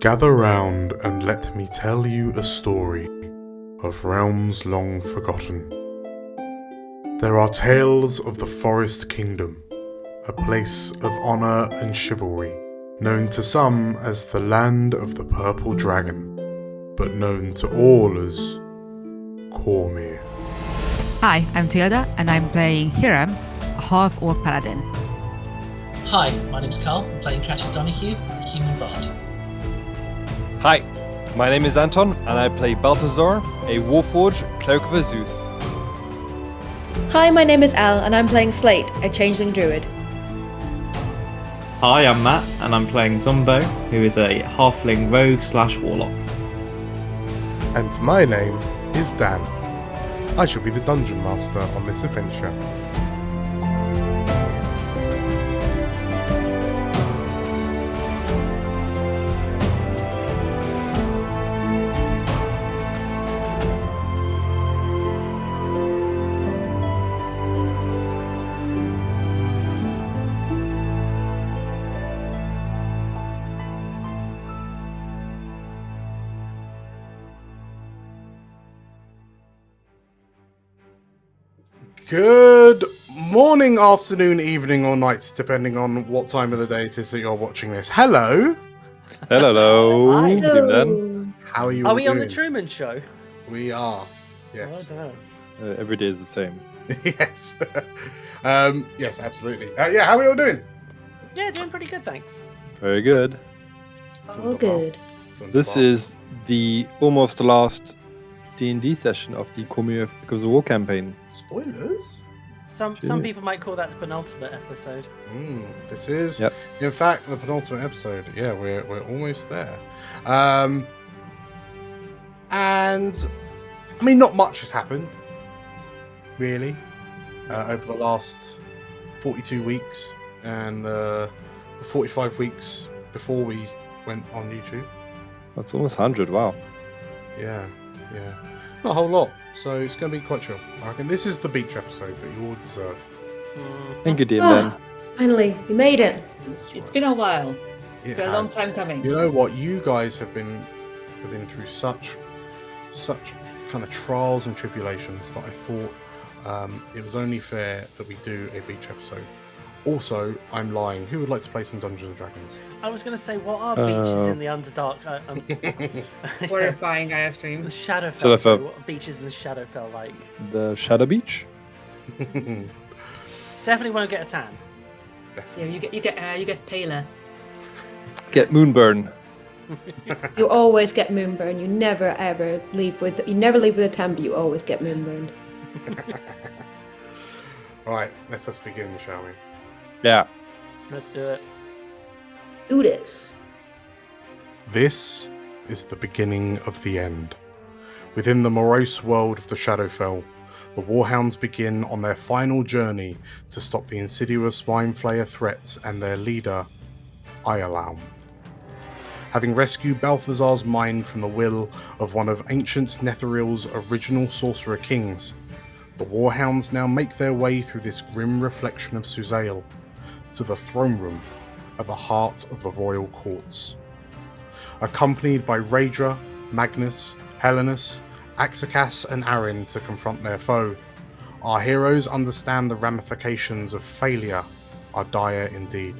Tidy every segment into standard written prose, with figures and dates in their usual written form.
Gather round and let me tell you a story of realms long forgotten. There are tales of the Forest Kingdom, a place of honour and chivalry, known to some as the Land of the Purple Dragon, but known to all as Cormyr. Hi, I'm Tilda, and I'm playing Hiram, a half-orc paladin. Hi, my name's Carl. I'm playing Catcher Donahue, a human bard. Hi, my name is Anton, and I play Balthazar, a Warforged Cloak of Azuth. Hi, my name is Al, and I'm playing Slate, a changeling druid. Hi, I'm Matt, and I'm playing Zombo, who is a halfling rogue/warlock. And my name is Dan. I shall be the Dungeon Master on this adventure. Good morning, afternoon, evening, or night, depending on what time of the day it is that you're watching this. Hello. Hello. Hi. Good evening. How are you? Are all we on the doing? Truman Show? We are. Yes. Oh, no. Every day is the same. Yes. Yes, absolutely. Yeah. How are we all doing? Yeah, doing pretty good, thanks. Very good. All good. This is the almost last D&D session of the Cormyr Because of War campaign. Spoilers. Some people might call that the penultimate episode. This is, Yep. in fact, the penultimate episode. Yeah, we're almost there. And I mean, not much has happened, really, over the last 42 weeks and the 45 weeks before we went on YouTube. That's almost 100, wow. Yeah. Not a whole lot, so it's going to be quite chill. I reckon this is the beach episode that you all deserve. Thank you, dear man. Finally, we made it. It's been a while. It It's been a long has. time coming. You know what? You guys have been through such kind of trials and tribulations that I thought it was only fair that we do a beach episode. Also, I'm lying. Who would like to play some Dungeons and Dragons? I was going to say, what are beaches in the Underdark? Horrifying, I assume. The Shadowfell. Shadowfell. Sorry, what are beaches in the Shadowfell like? The Shadow Beach? Definitely won't get a tan. Yeah, you get paler. Get Moonburn. You always get moonburn. You never ever leave with a tan, but you always get moonburned. Right, let us begin, shall we? Yeah. Let's do it. Do this. This is the beginning of the end. Within the morose world of the Shadowfell, the Warhounds begin on their final journey to stop the insidious Mindflayer threats and their leader, Ioulaum. Having rescued Balthazar's mind from the will of one of ancient Netheryl's original sorcerer kings, the Warhounds now make their way through this grim reflection of Suzail to the throne room at the heart of the royal courts. Accompanied by Raedra, Magnus, Helenus, Axakas and Arin to confront their foe, our heroes understand the ramifications of failure are dire indeed.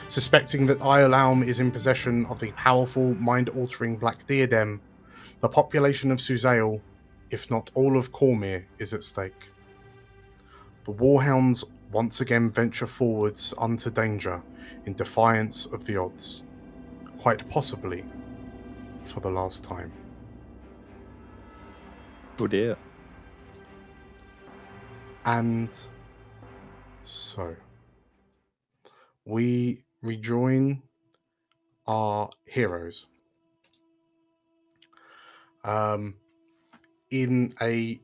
Suspecting that Ioulaum is in possession of the powerful, mind-altering black diadem, the population of Suzail, if not all of Cormyr, is at stake. The Warhounds once again venture forwards unto danger in defiance of the odds, quite possibly for the last time. Oh dear. And so, we rejoin our heroes in a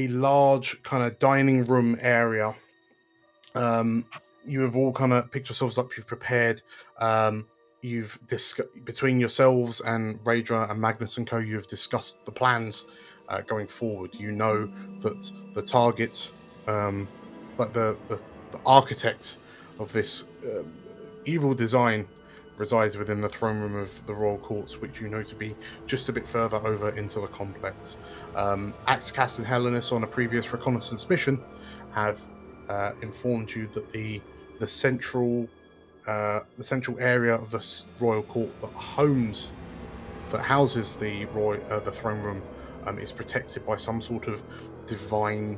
large kind of dining room area. You have all kind of picked yourselves up. You've prepared. You've between yourselves and Raedra and Magnus and Co. You have discussed the plans going forward. You know that the target, like the architect of this evil design resides within the throne room of the royal courts, which you know to be just a bit further over into the complex. Axcast and Hellenis, on a previous reconnaissance mission, have informed you that the central area of the royal court that houses the throne room is protected by some sort of divine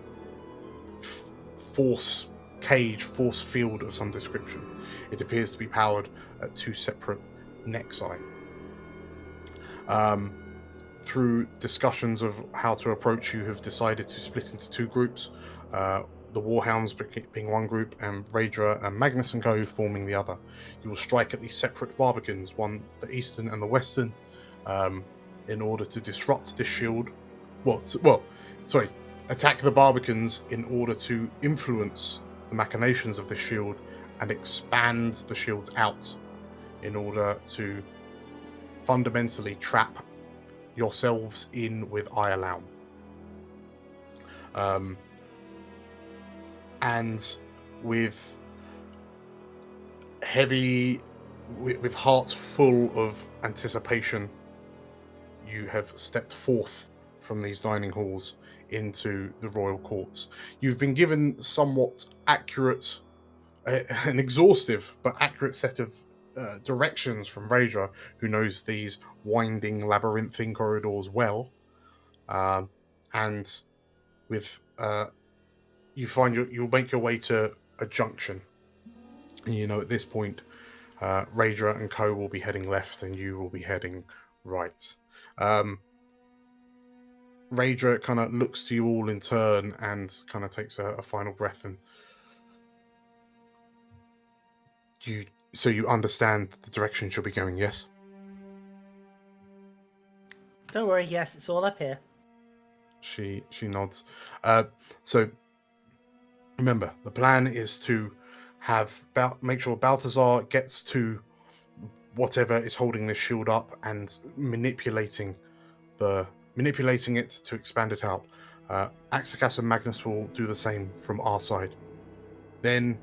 force field of some description. It appears to be powered at 2 separate nexi. Through discussions of how to approach, you have decided to split into 2 groups. The Warhounds being one group, and Raedra and Magnus and Co. forming the other. You will strike at these separate Barbicans, one the eastern and the western, in order to disrupt this shield. Attack the Barbicans in order to influence the machinations of the shield and expand the shields out in order to fundamentally trap yourselves in with Ioulaum. And with hearts full of anticipation, you have stepped forth from these dining halls into the royal courts. You've been given somewhat accurate, an exhaustive but accurate set of directions from Raedra, who knows these winding labyrinthine corridors well, and with you find you'll make your way to a junction. And you know at this point, Raedra and Co will be heading left, and you will be heading right. Raedra kind of looks to you all in turn and kind of takes a final breath, and you understand the direction she'll be going, yes? Don't worry, yes, it's all up here. She nods. So remember, the plan is to make sure Balthazar gets to whatever is holding this shield up and manipulating it to expand it out. Axicas and Magnus will do the same from our side. Then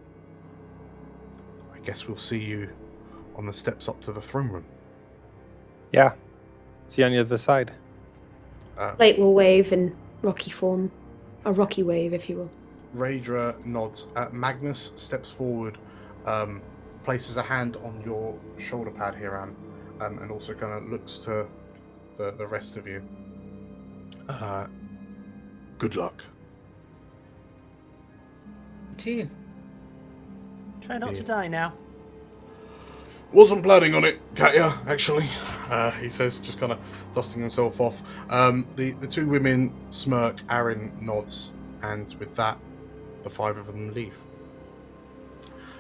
I guess we'll see you on the steps up to the throne room. Yeah. See you on the other side. Light will wave in rocky form. A rocky wave, if you will. Raedra nods. Magnus steps forward, places a hand on your shoulder pad here, Anne, and also kind of looks to the rest of you. Good luck. To you. Try not to die now. Wasn't planning on it, Katya, actually, he says, just kind of dusting himself off. The 2 women smirk, Aaron nods, and with that, the 5 of them leave.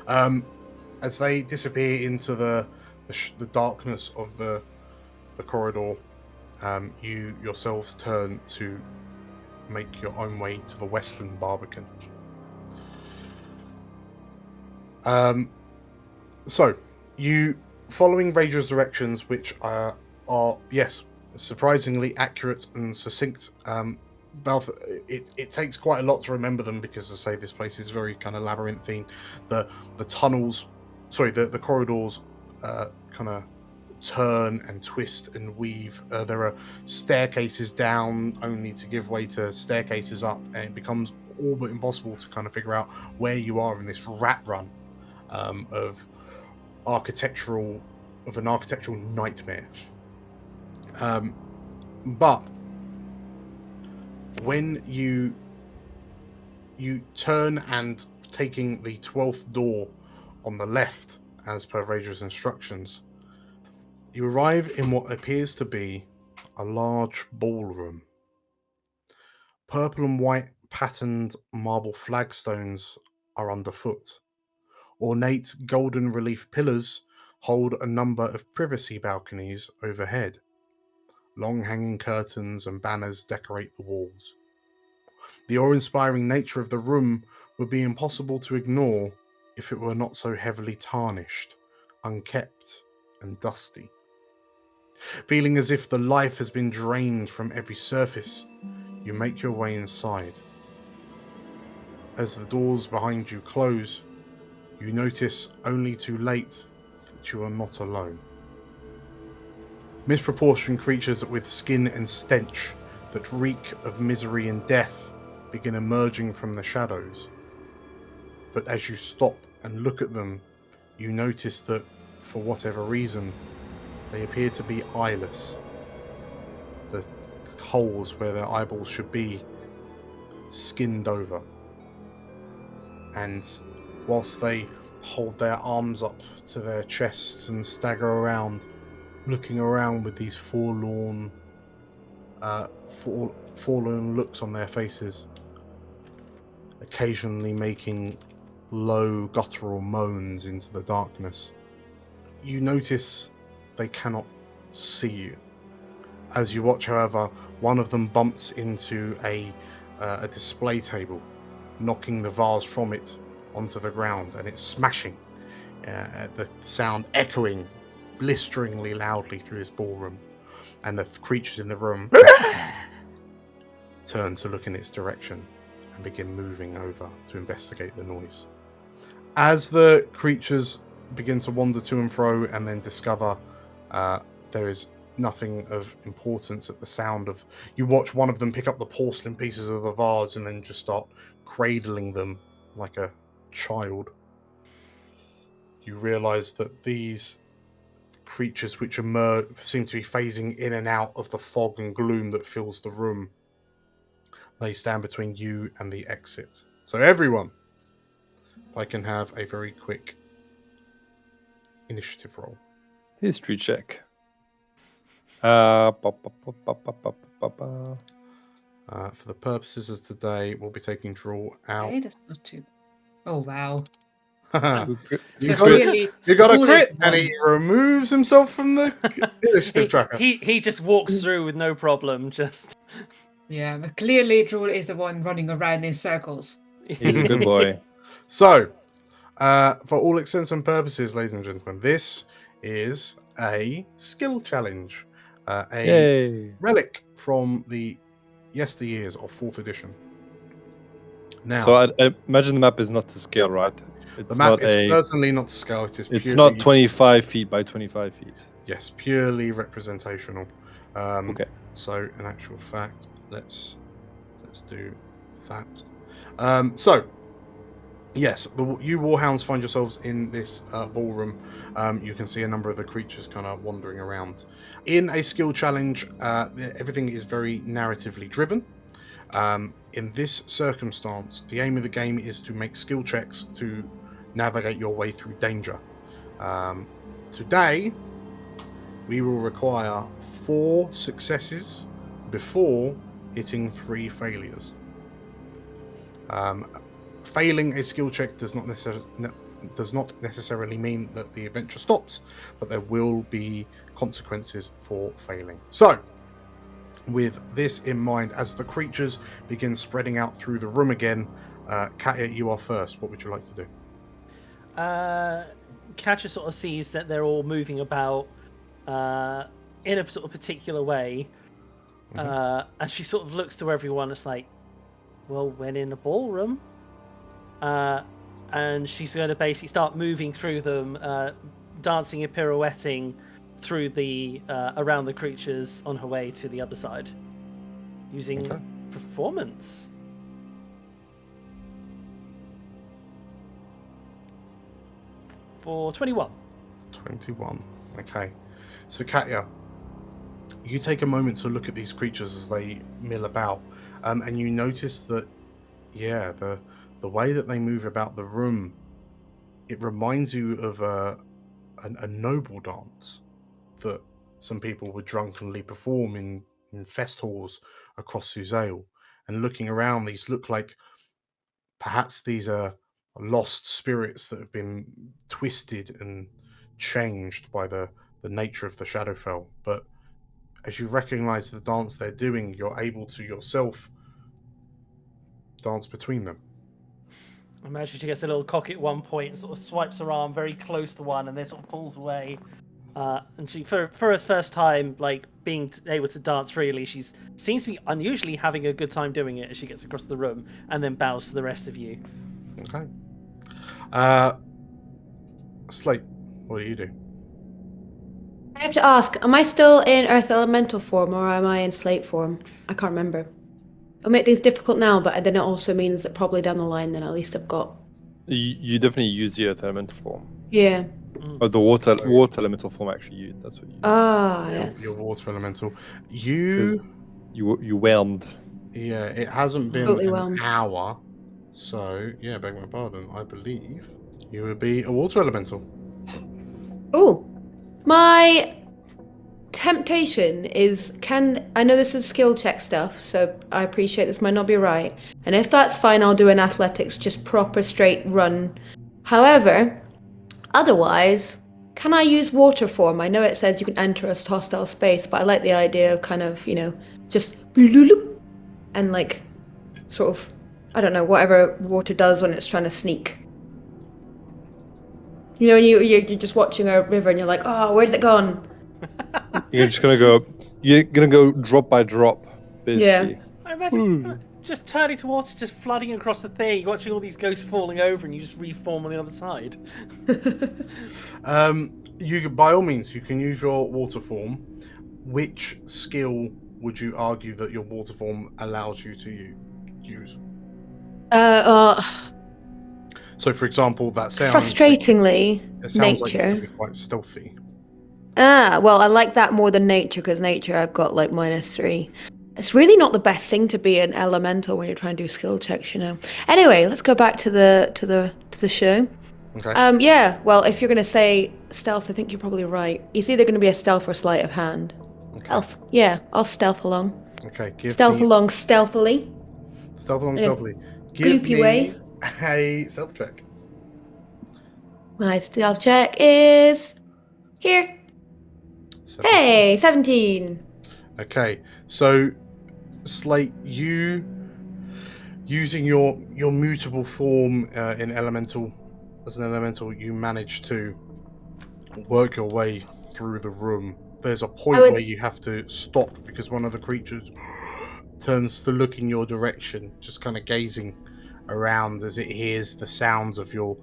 As they disappear into the darkness of the corridor, you yourselves turn to make your own way to the Western Barbican. So, you, following Raedra's directions, which are yes, surprisingly accurate and succinct. It takes quite a lot to remember them because, as I say, this place is very kind of labyrinthine. The tunnels, the corridors kind of turn and twist and weave. There are staircases down only to give way to staircases up, and it becomes all but impossible to kind of figure out where you are in this rat run of an architectural nightmare. But when you turn and taking the 12th door on the left, as per Raedra's instructions, you arrive in what appears to be a large ballroom. Purple and white patterned marble flagstones are underfoot. Ornate golden relief pillars hold a number of privacy balconies overhead. Long hanging curtains and banners decorate the walls. The awe-inspiring nature of the room would be impossible to ignore if it were not so heavily tarnished, unkept, and dusty. Feeling as if the life has been drained from every surface, you make your way inside. As the doors behind you close, you notice only too late but you are not alone. Misproportioned creatures with skin and stench that reek of misery and death begin emerging from the shadows. But as you stop and look at them, you notice that, for whatever reason, they appear to be eyeless. The holes where their eyeballs should be skinned over. And whilst they hold their arms up to their chests and stagger around, looking around with these forlorn looks on their faces, occasionally making low guttural moans into the darkness. You notice they cannot see you. As you watch, however, one of them bumps into a display table, knocking the vase from it onto the ground, and it's smashing, the sound echoing blisteringly loudly through this ballroom, and the creatures in the room turn to look in its direction and begin moving over to investigate the noise. As the creatures begin to wander to and fro and then discover there is nothing of importance at the sound of... You watch one of them pick up the porcelain pieces of the vase and then just start cradling them like a child. You realise that these creatures which emerge seem to be phasing in and out of the fog and gloom that fills the room. They stand between you and the exit. So everyone, if I can have a very quick initiative roll. History check. For the purposes of today, we'll be taking draw out. Okay, that's not too. Oh wow! you So got clearly, a Draw crit, is and he removes himself from the initiative tracker. He just walks through with no problem. Just yeah, but clearly, Draw is the one running around in circles. He's a good boy. So, for all intents and purposes, ladies and gentlemen, this is a skill challenge. A Yay. relic from the yesteryears of 4th edition. Now, So I imagine the map is not to scale, right? It's the map not is certainly not to scale. It is It's purely, not 25 feet by 25 feet. Yes, purely representational. Okay. So, in actual fact, let's do that. So, yes, you Warhounds find yourselves in this ballroom. You can see a number of the creatures kind of wandering around. In a skill challenge, everything is very narratively driven. In this circumstance, the aim of the game is to make skill checks to navigate your way through danger. Today, we will require 4 successes before hitting 3 failures. Failing a skill check does not necessarily mean that the adventure stops, but there will be consequences for failing. So, with this in mind, as the creatures begin spreading out through the room again, Katya, you are first. What would you like to do? Catcher sort of sees that they're all moving about in a sort of particular way, and she sort of looks to everyone. It's like, well, when in a ballroom, and she's going to basically start moving through them, dancing and pirouetting through the around the creatures on her way to the other side, using performance. For 21. 21. Okay. So, Katya, you take a moment to look at these creatures as they mill about, and you notice that, yeah, the way that they move about the room, it reminds you of a noble dance that some people would drunkenly perform in fest halls across Suzail. And looking around, these look like perhaps these are lost spirits that have been twisted and changed by the nature of the Shadowfell. But as you recognize the dance they're doing, you're able to yourself dance between them. I imagine she gets a little cocky at one point and sort of swipes her arm very close to one and then sort of pulls away. And she, for her first time, like, being able to dance freely, she seems to be unusually having a good time doing it as she gets across the room and then bows to the rest of you. Okay. Slate, what do you do? I have to ask, am I still in Earth Elemental form or am I in Slate form? I can't remember. It'll make things difficult now, but then it also means that probably down the line, then at least I've got... You definitely use the earth elemental form. Yeah. Or the water elemental form, actually. That's what you use. Ah, Your- yes. Your water elemental. You You whelmed. Yeah, it hasn't been Totally an whelmed. hour. So, yeah, beg my pardon. I believe you would be a water elemental. Oh, my temptation is I know this is skill check stuff, so I appreciate this might not be right. And if that's fine, I'll do an athletics, just proper straight run. However, otherwise, can I use water form? I know it says you can enter a hostile space, but I like the idea of kind of, just bloop, and like sort of, I don't know, whatever water does when it's trying to sneak. You're just watching a river and you're like, oh, where's it gone? You're gonna go drop by drop, basically. I imagine just turning towards, just flooding across the thing, watching all these ghosts falling over, and you just reform on the other side. You by all means you can use your water form. Which skill would you argue that your water form allows you to use? So, for example, that sounds frustratingly, it sounds like nature. it could be quite stealthy. Well, I like that more than nature, because nature I've got like -3. It's really not the best thing to be an elemental when you're trying to do skill checks, Anyway, let's go back to the show. Okay. Yeah. Well, if you're gonna say stealth, I think you're probably right. It's either gonna be a stealth or sleight of hand. Okay. Stealth. Yeah, I'll stealth along. Okay. Stealth along stealthily. Stealth along In a stealthily. Give gloopy me way. a stealth check. My stealth check is here. 17. Hey, 17. Okay, so Slate, you using your mutable form as an elemental, you manage to work your way through the room. There's a point where you have to stop because one of the creatures turns to look in your direction, just kind of gazing around as it hears the sounds of your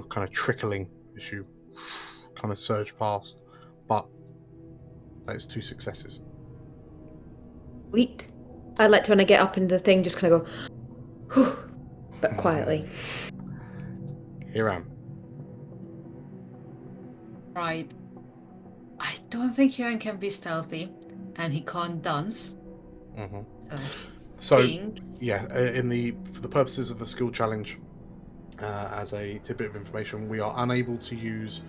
kind of trickling as you kind of surge past. But that's 2 successes. Sweet. I like to, when I get up into the thing, just kind of go, whew, but quietly. Hiram. Right. I don't think Hiram can be stealthy, and he can't dance. Mm-hmm. So yeah, for the purposes of the skill challenge, as a tidbit of information, we are unable to use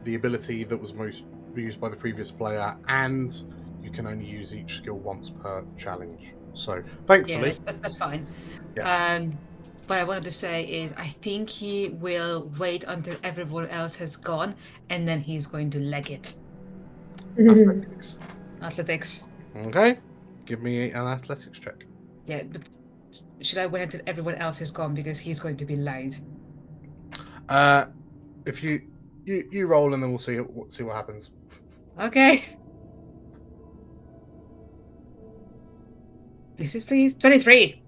the ability that was most used by the previous player, and you can only use each skill once per challenge. So, thankfully, that's fine. Yeah. What I wanted to say is, I think he will wait until everyone else has gone, and then he's going to leg it. Athletics. Okay, give me an athletics check. Yeah, but should I wait until everyone else is gone because he's going to be lagged? If you roll and then we'll see what happens. Okay. Please. 23.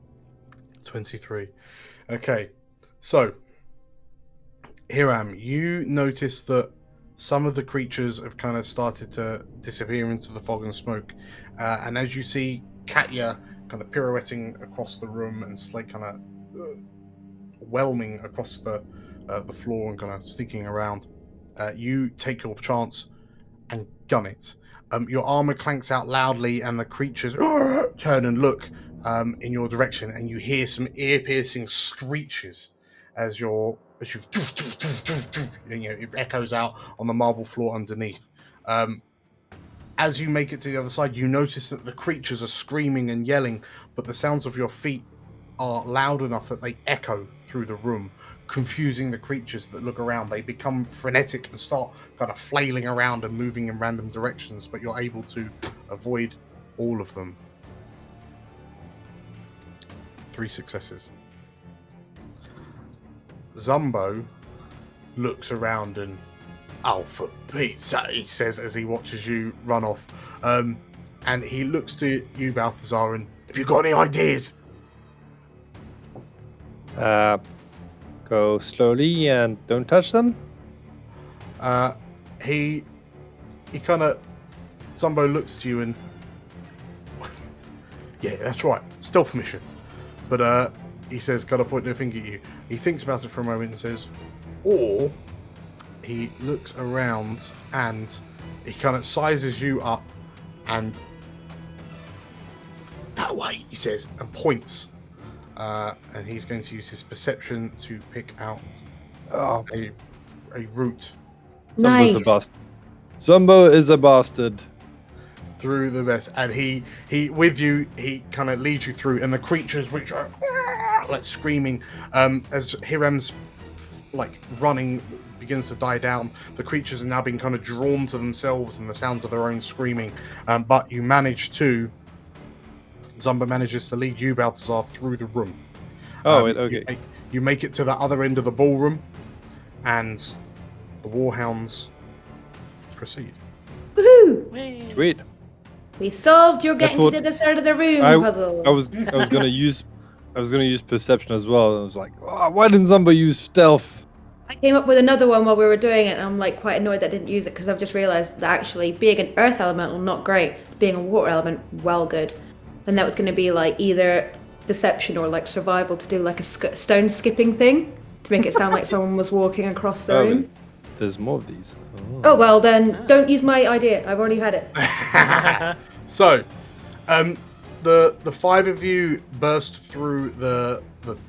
23. Okay, so Hiram, you notice that some of the creatures have kind of started to disappear into the fog and smoke, and as you see Katya kind of pirouetting across the room and Slate kind of whelming across the floor and kind of sneaking around, you take your chance and gun it. Your armor clanks out loudly and the creatures turn and look in your direction, and you hear some ear-piercing screeches as it echoes out on the marble floor underneath. As you make it to the other side, you notice that the creatures are screaming and yelling, but the sounds of your feet are loud enough that they echo through the room, confusing the creatures that look around. They become frenetic and start kind of flailing around and moving in random directions, but you're able to avoid all of them. 3 successes. Zumbo looks around and, "Oh, for Pete's sake," he says as he watches you run off. And he looks to you, Balthazar, and, "Have you got any ideas?" Go slowly and don't touch them. He kind of Zumbo looks to you and yeah, that's right, stealth mission. But he says, "Gotta point no finger at you." He thinks about it for a moment and says, or he looks around and he kind of sizes you up and that way, he says, and points. And he's going to use his perception to pick out a route. Nice. Zumbo's a bastard. Zumbo is a bastard. Through the vest, and he with you, he kind of leads you through, and the creatures which are like screaming as Hiram's like running begins to die down, the creatures are now being kind of drawn to themselves and the sounds of their own screaming, but you manage to Zumba manages to lead you, Balthazar, through the room. Okay. You make it to the other end of the ballroom, and the Warhounds proceed. Woohoo! Sweet. We solved your getting thought- to the other side of the room puzzle. I was gonna use perception as well. I was like, why didn't Zumba use stealth? I came up with another one while we were doing it, and I'm like quite annoyed that I didn't use it because I've just realised that actually being an earth elemental, not great. Being a water element, well good. And that was going to be like either deception or like survival to do like a stone skipping thing to make it sound like someone was walking across the room. There's more of these. Oh well, then don't use my idea. I've already had it. So, the five of you burst through the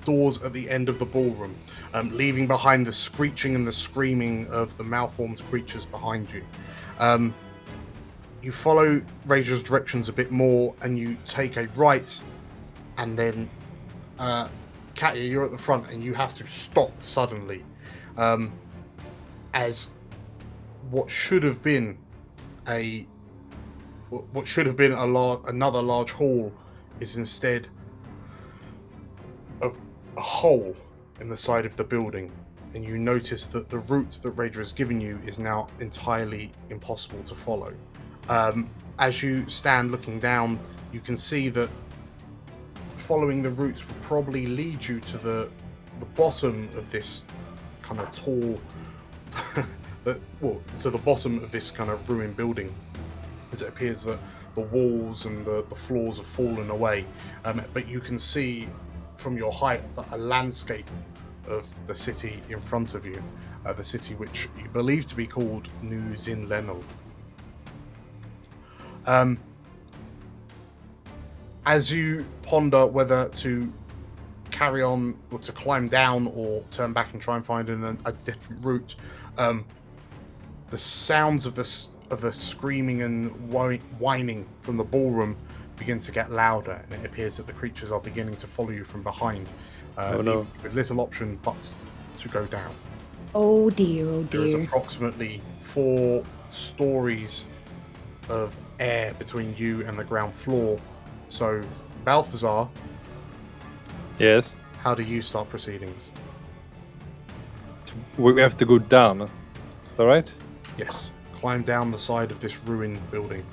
doors at the end of the ballroom, leaving behind the screeching and the screaming of the malformed creatures behind you. You follow Razor's directions a bit more, and you take a right, and then Katya, you're at the front, and you have to stop suddenly, as what should have been another large hall is instead a hole in the side of the building, and you notice that the route that Rager has given you is now entirely impossible to follow. As you stand looking down, you can see that following the routes will probably lead you to the bottom of this kind of tall to the bottom of this kind of ruined building, as it appears that the walls and the floors have fallen away, but you can see from your height a landscape of the city in front of you, the city which you believe to be called New Xinlenal. As you ponder whether to carry on or to climb down or turn back and try and find a different route, the sounds of the screaming and whining from the ballroom begin to get louder, and it appears that the creatures are beginning to follow you from behind, with little option but to go down. Oh dear, oh There is dear. approximately 4 stories of air between you and the ground floor. So, Balthazar, Yes. how do you start proceedings? We have to go down. All right. Yes, climb down the side of this ruined building,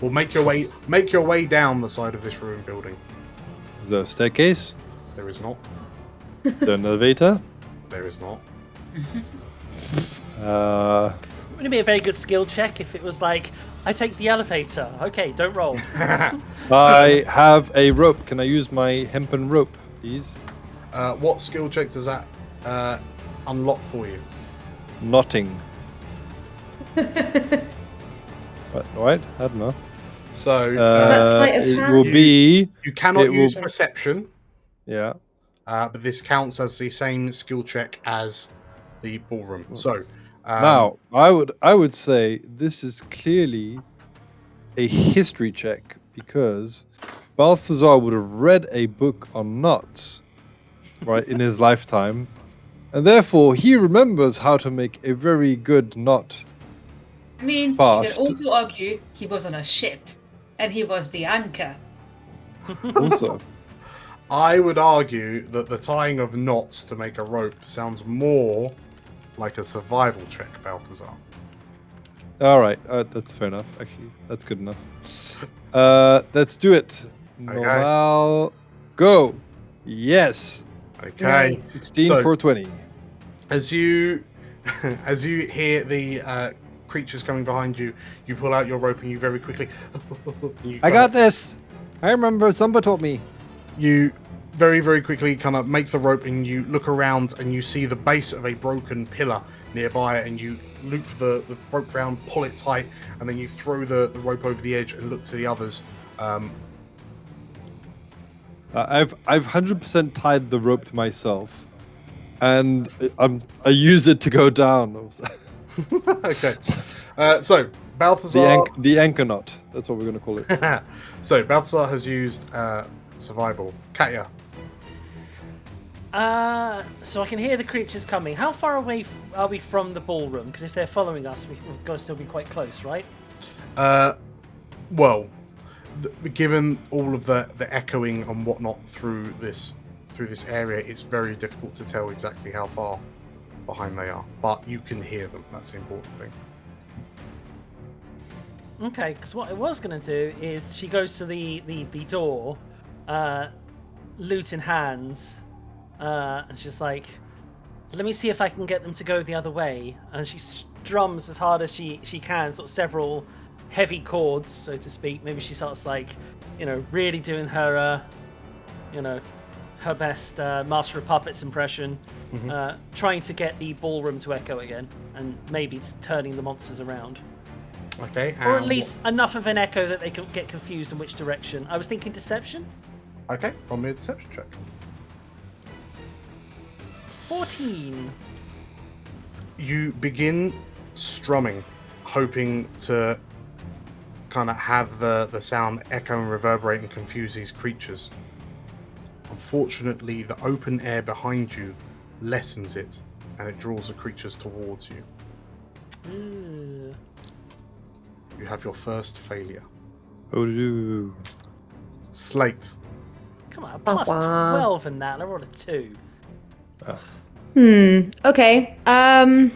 or make your way down the side of this ruined building. Is there a staircase? There is not. Is there an elevator? There is not. Wouldn't it be a very good skill check if it was like, I take the elevator. Okay, don't roll. I have a rope. Can I use my hempen rope, please? What skill check does that unlock for you? Knotting. But right, I don't know. So that sleight of It hand? will be. you cannot it use will- perception, Yeah. but this counts as the same skill check as the ballroom. So Now, I would say this is clearly a history check because Balthazar would have read a book on knots, right, in his lifetime, and therefore he remembers how to make a very good knot. I mean, Fast. you can also argue he was on a ship, and he was the anchor. Also, I would argue that the tying of knots to make a rope sounds more like a survival check, Balthazar. all right, that's fair enough. Actually, that's good enough. Let's do it. Normal, go. Yes. Okay. Nice. 16 So- for 20. As you hear the creatures coming behind you, you pull out your rope and you very quickly. I got this. I remember. Zumba taught me. You very, very quickly kind of make the rope and you look around and you see the base of a broken pillar nearby, and you loop the rope round, pull it tight, and then you throw the rope over the edge and look to the others. I've 100% tied the rope to myself, and I use it to go down. Okay, so Balthazar, the anchor knot. That's what we're going to call it. So Balthazar has used survival. Katya. So I can hear the creatures coming. How far away are we from the ballroom? Because if they're following us, we've got to still be quite close, right? Well, given all of the echoing and whatnot through this area, it's very difficult to tell exactly how far behind they are. But you can hear them. That's the important thing. Okay, because what I was going to do is she goes to the door, loot in hands, and she's like, let me see if I can get them to go the other way. And she strums as hard as she can, sort of several heavy chords, so to speak. Maybe she starts like, really doing her, her best Master of Puppets impression, trying to get the ballroom to echo again, and maybe turning the monsters around. Okay. Or at least enough of an echo that they can get confused in which direction. I was thinking deception. Okay, roll me a deception check. 14. You begin strumming, hoping to kind of have the sound echo and reverberate and confuse these creatures. Unfortunately, the open air behind you lessens it, and it draws the creatures towards you. You have your first failure. Oh, no. Slate. Come on, plus 12 in that. I rolled a 2. Okay. So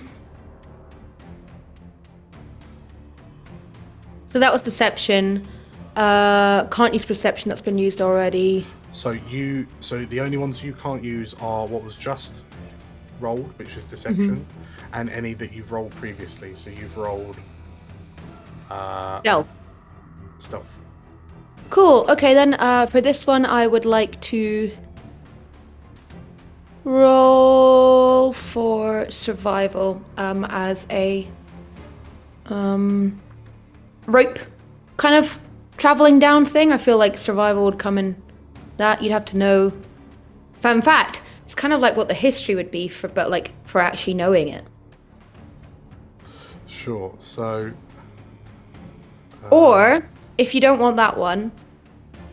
that was deception. Can't use perception. That's been used already. So the only ones you can't use are what was just rolled, which is deception, and any that you've rolled previously. So you've rolled stealth. Cool. Okay, then for this one, I would like to roll for survival as a rope kind of traveling down thing. I feel like survival would come in that. You'd have to know. In fact, it's kind of like what the history would be for actually knowing it. Sure. So. Or if you don't want that one.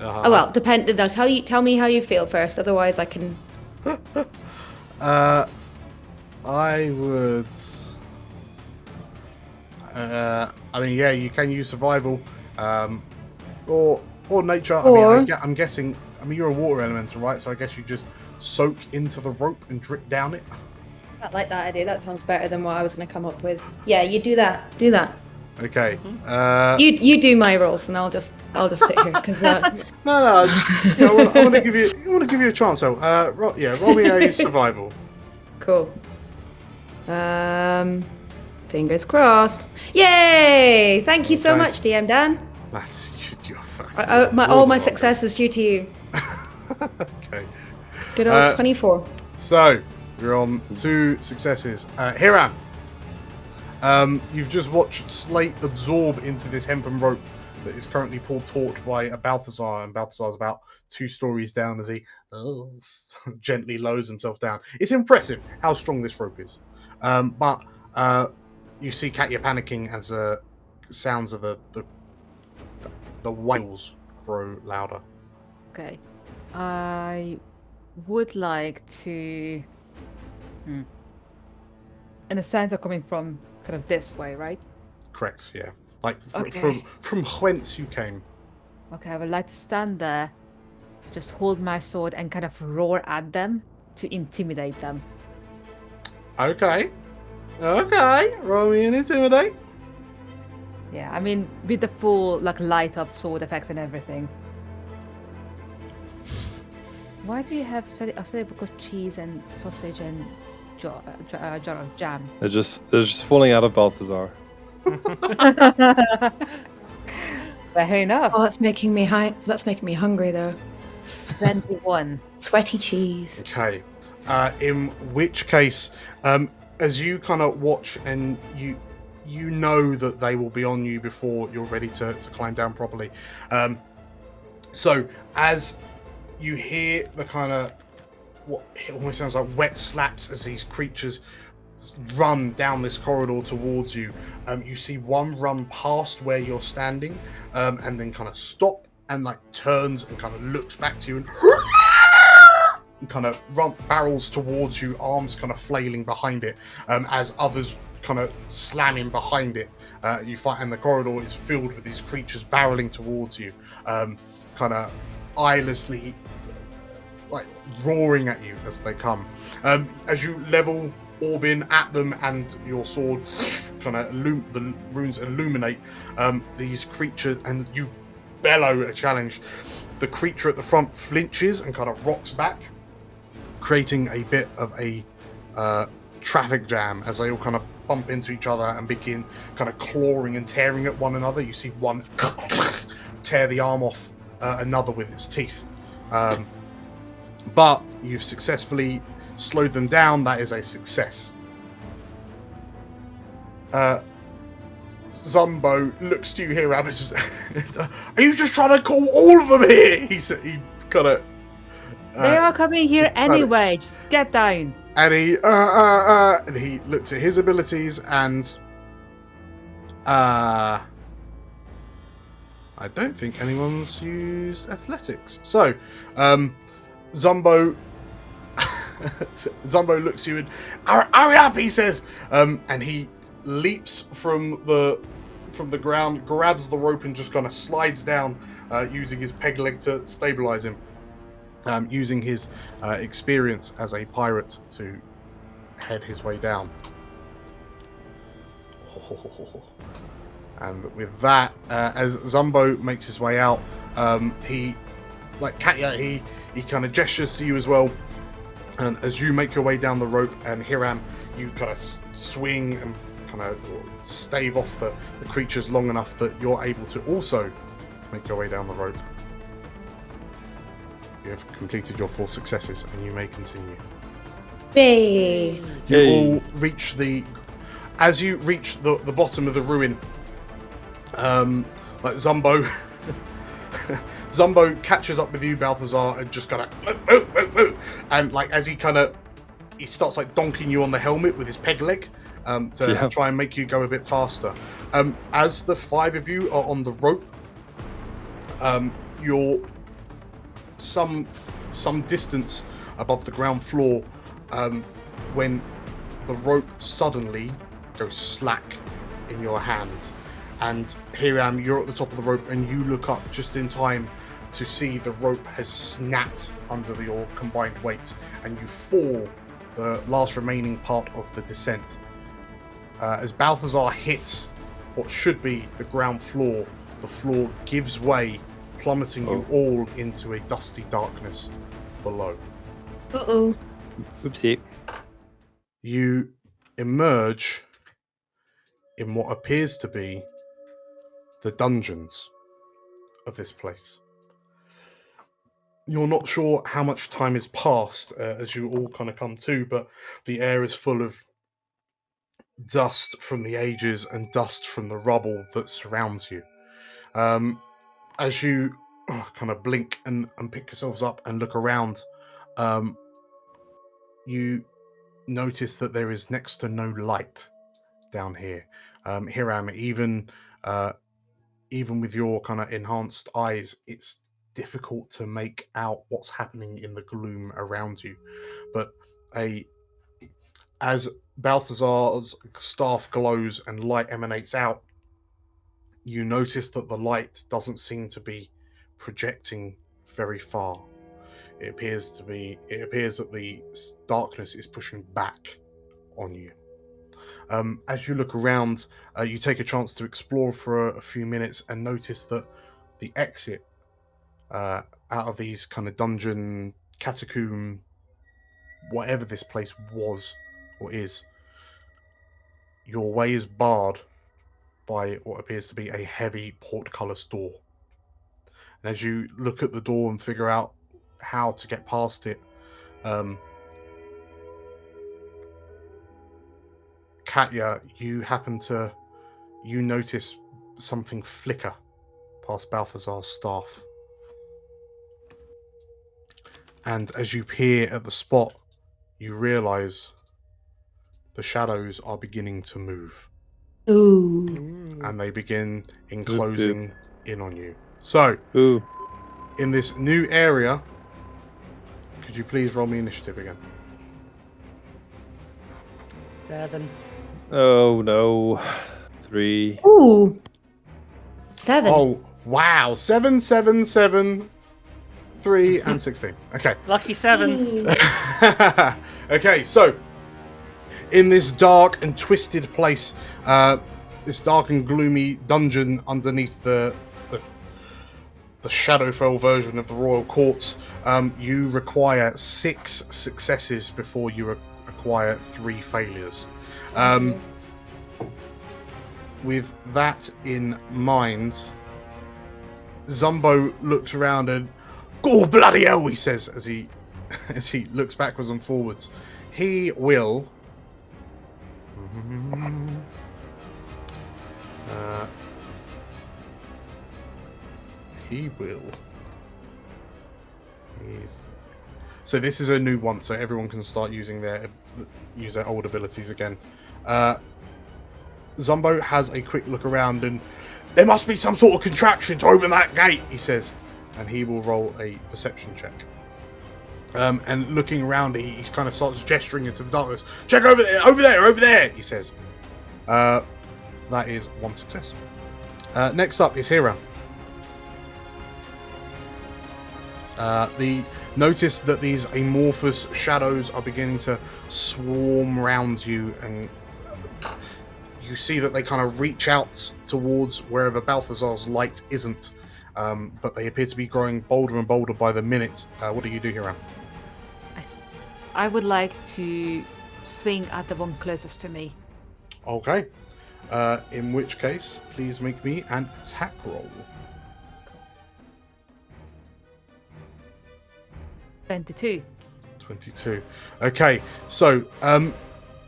Oh well, depend. Now tell me how you feel first. Otherwise, I can. I would. I mean, yeah, you can use survival, or nature. I'm guessing. I mean, you're a water elemental, right? So I guess you just soak into the rope and drip down it. I like that idea. That sounds better than what I was going to come up with. Yeah, you do that. Do that. Okay. You do my rolls, and I'll just sit here because. No. I want to give you a chance. So, roll me a survival. Cool. Fingers crossed. Yay! Thank you so much, DM Dan. That's you're all my success is due to you. Okay. Good old 24. So you're on 2 successes. Hiram. You've just watched Slate absorb into this hempen rope that is currently pulled taut by a Balthazar, and Balthazar's about 2 stories down as he gently lowers himself down. It's impressive how strong this rope is. But you see Katya panicking as sounds of the wails grow louder. Okay. I would like to... In a sense of coming from kind of this way, right? Correct, yeah. Like from whence you came. Okay, I would like to stand there, just hold my sword and kind of roar at them to intimidate them. Okay. Roll me an intimidate. Yeah, I mean, with the full light up sword effect and everything. Why do you have a book of cheese and sausage and jar of jam? They're just falling out of Balthazar. Fair enough. Oh, that's making me hungry though. 21. Sweaty cheese. Okay. In which case, as you kind of watch and you know that they will be on you before you're ready to climb down properly. So as you hear the kind of what it almost sounds like wet slaps as these creatures run down this corridor towards you, you see one run past where you're standing, and then kind of stop and like turns and kind of looks back to you and kind of barrels towards you, arms kind of flailing behind it, as others kind of slamming behind it. You fight, and the corridor is filled with these creatures barreling towards you, kind of eyelessly, like roaring at you as they come. As you level Orbin at them and your sword kind of the runes illuminate these creatures, and you bellow a challenge. The creature at the front flinches and kind of rocks back, creating a bit of a traffic jam as they all kind of bump into each other and begin kind of clawing and tearing at one another. You see one tear the arm off another with its teeth. But you've successfully slowed them down. That is a success. Zumbo looks to you here, Rabbit. Are you just trying to call all of them here? He kind of. They are coming here anyway. Just get down. And he looks at his abilities and. I don't think anyone's used athletics. So, Zumbo looks at you and hurry up, he says, and he leaps from the ground, grabs the rope and just kind of slides down, using his peg leg to stabilize him, using his experience as a pirate to head his way down. And with that, as Zumbo makes his way out, he, like Katya, he kind of gestures to you as well. And as you make your way down the rope, and Hiram, you kind of swing and kind of stave off the creatures long enough that you're able to also make your way down the rope. You have completed your 4 successes, and you may continue. Hey. You all reach as you reach the bottom of the ruin, like Zumbo catches up with you, Balthazar, and just kind of and like as he starts like donking you on the helmet with his peg leg, to try and make you go a bit faster. As the 5 of you are on the rope, you're some distance above the ground floor, when the rope suddenly goes slack in your hands. And Hiram, you're at the top of the rope, and you look up just in time to see the rope has snapped under your combined weights, and you fall the last remaining part of the descent. As Balthazar hits what should be the ground floor, the floor gives way, plummeting you all into a dusty darkness below. Uh-oh. Oopsie. You emerge in what appears to be the dungeons of this place. You're not sure how much time has passed as you all kind of come to, but the air is full of dust from the ages and dust from the rubble that surrounds you. As you kind of blink and pick yourselves up and look around, you notice that there is next to no light down here. Hiram, even with your kind of enhanced eyes, it's difficult to make out what's happening in the gloom around you. But as Balthazar's staff glows and light emanates out, you notice that the light doesn't seem to be projecting very far. It appears that the darkness is pushing back on you. As you look around, you take a chance to explore for a few minutes and notice that the exit out of these kind of dungeon, catacomb, whatever this place was or is, your way is barred by what appears to be a heavy portcullis door. And as you look at the door and figure out how to get past it, Katya, you notice something flicker past Balthazar's staff. And as you peer at the spot, you realise the shadows are beginning to move. Ooh. And they begin enclosing in on you. So, in this new area, could you please roll me initiative again? 7. Oh no. 3. Ooh. 7. Oh, wow. 7, 7, 7, 3, and 16. Okay. Lucky 7s. Okay, so in this dark and twisted place, this dark and gloomy dungeon underneath the Shadowfell version of the Royal Courts, you require 6 successes before you acquire 3 failures. With that in mind, Zumbo looks around and, "Oh bloody hell!" he says as he looks backwards and forwards. He will. So this is a new one, so everyone can start using their old abilities again. Zumbo has a quick look around and, "There must be some sort of contraption to open that gate," he says, and he will roll a perception check. And looking around, he kind of starts gesturing into the darkness. "Check over there, over there," he says. That is 1 success. Next up is Hira. Notice that these amorphous shadows are beginning to swarm around you, and you see that they kind of reach out towards wherever Balthazar's light isn't, but they appear to be growing bolder and bolder by the minute. What do you do, Hira? I would like to swing at the one closest to me. Okay. In which case, please make me an attack roll. 22. 22. Okay, so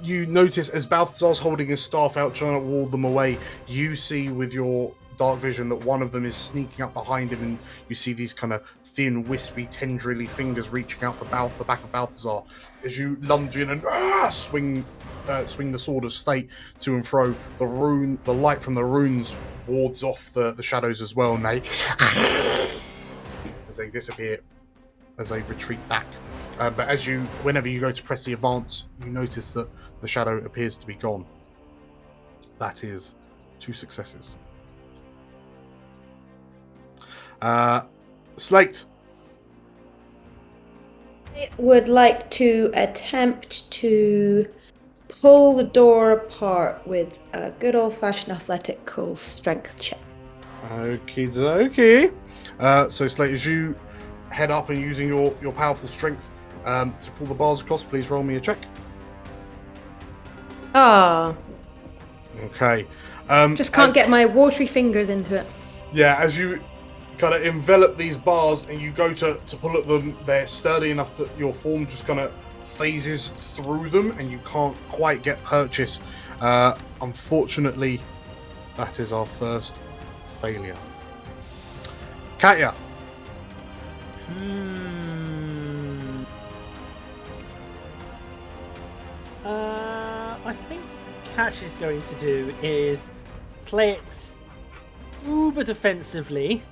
you notice as Balthazar's holding his staff out, trying to wall them away, you see with your dark vision that one of them is sneaking up behind him, and you see these kind of thin, wispy, tendrily fingers reaching out for the back of Balthazar. As you lunge in and swing the sword of state to and fro, the light from the runes wards off the shadows as well, and they as they disappear, as they retreat back. But whenever you go to press the advance, you notice that the shadow appears to be gone. That is 2 successes. Slate. I would like to attempt to pull the door apart with a good old-fashioned athletical strength check. Okie dokie. So Slate, as you head up and using your powerful strength to pull the bars across, please roll me a check. Ah. Okay. Just can't get my watery fingers into it. Yeah, as you kind of envelop these bars and you go to pull at them, they're sturdy enough that your form just kind of phases through them and you can't quite get purchase. Unfortunately, that is our first failure. Katya. I think Catch is going to do is play it uber defensively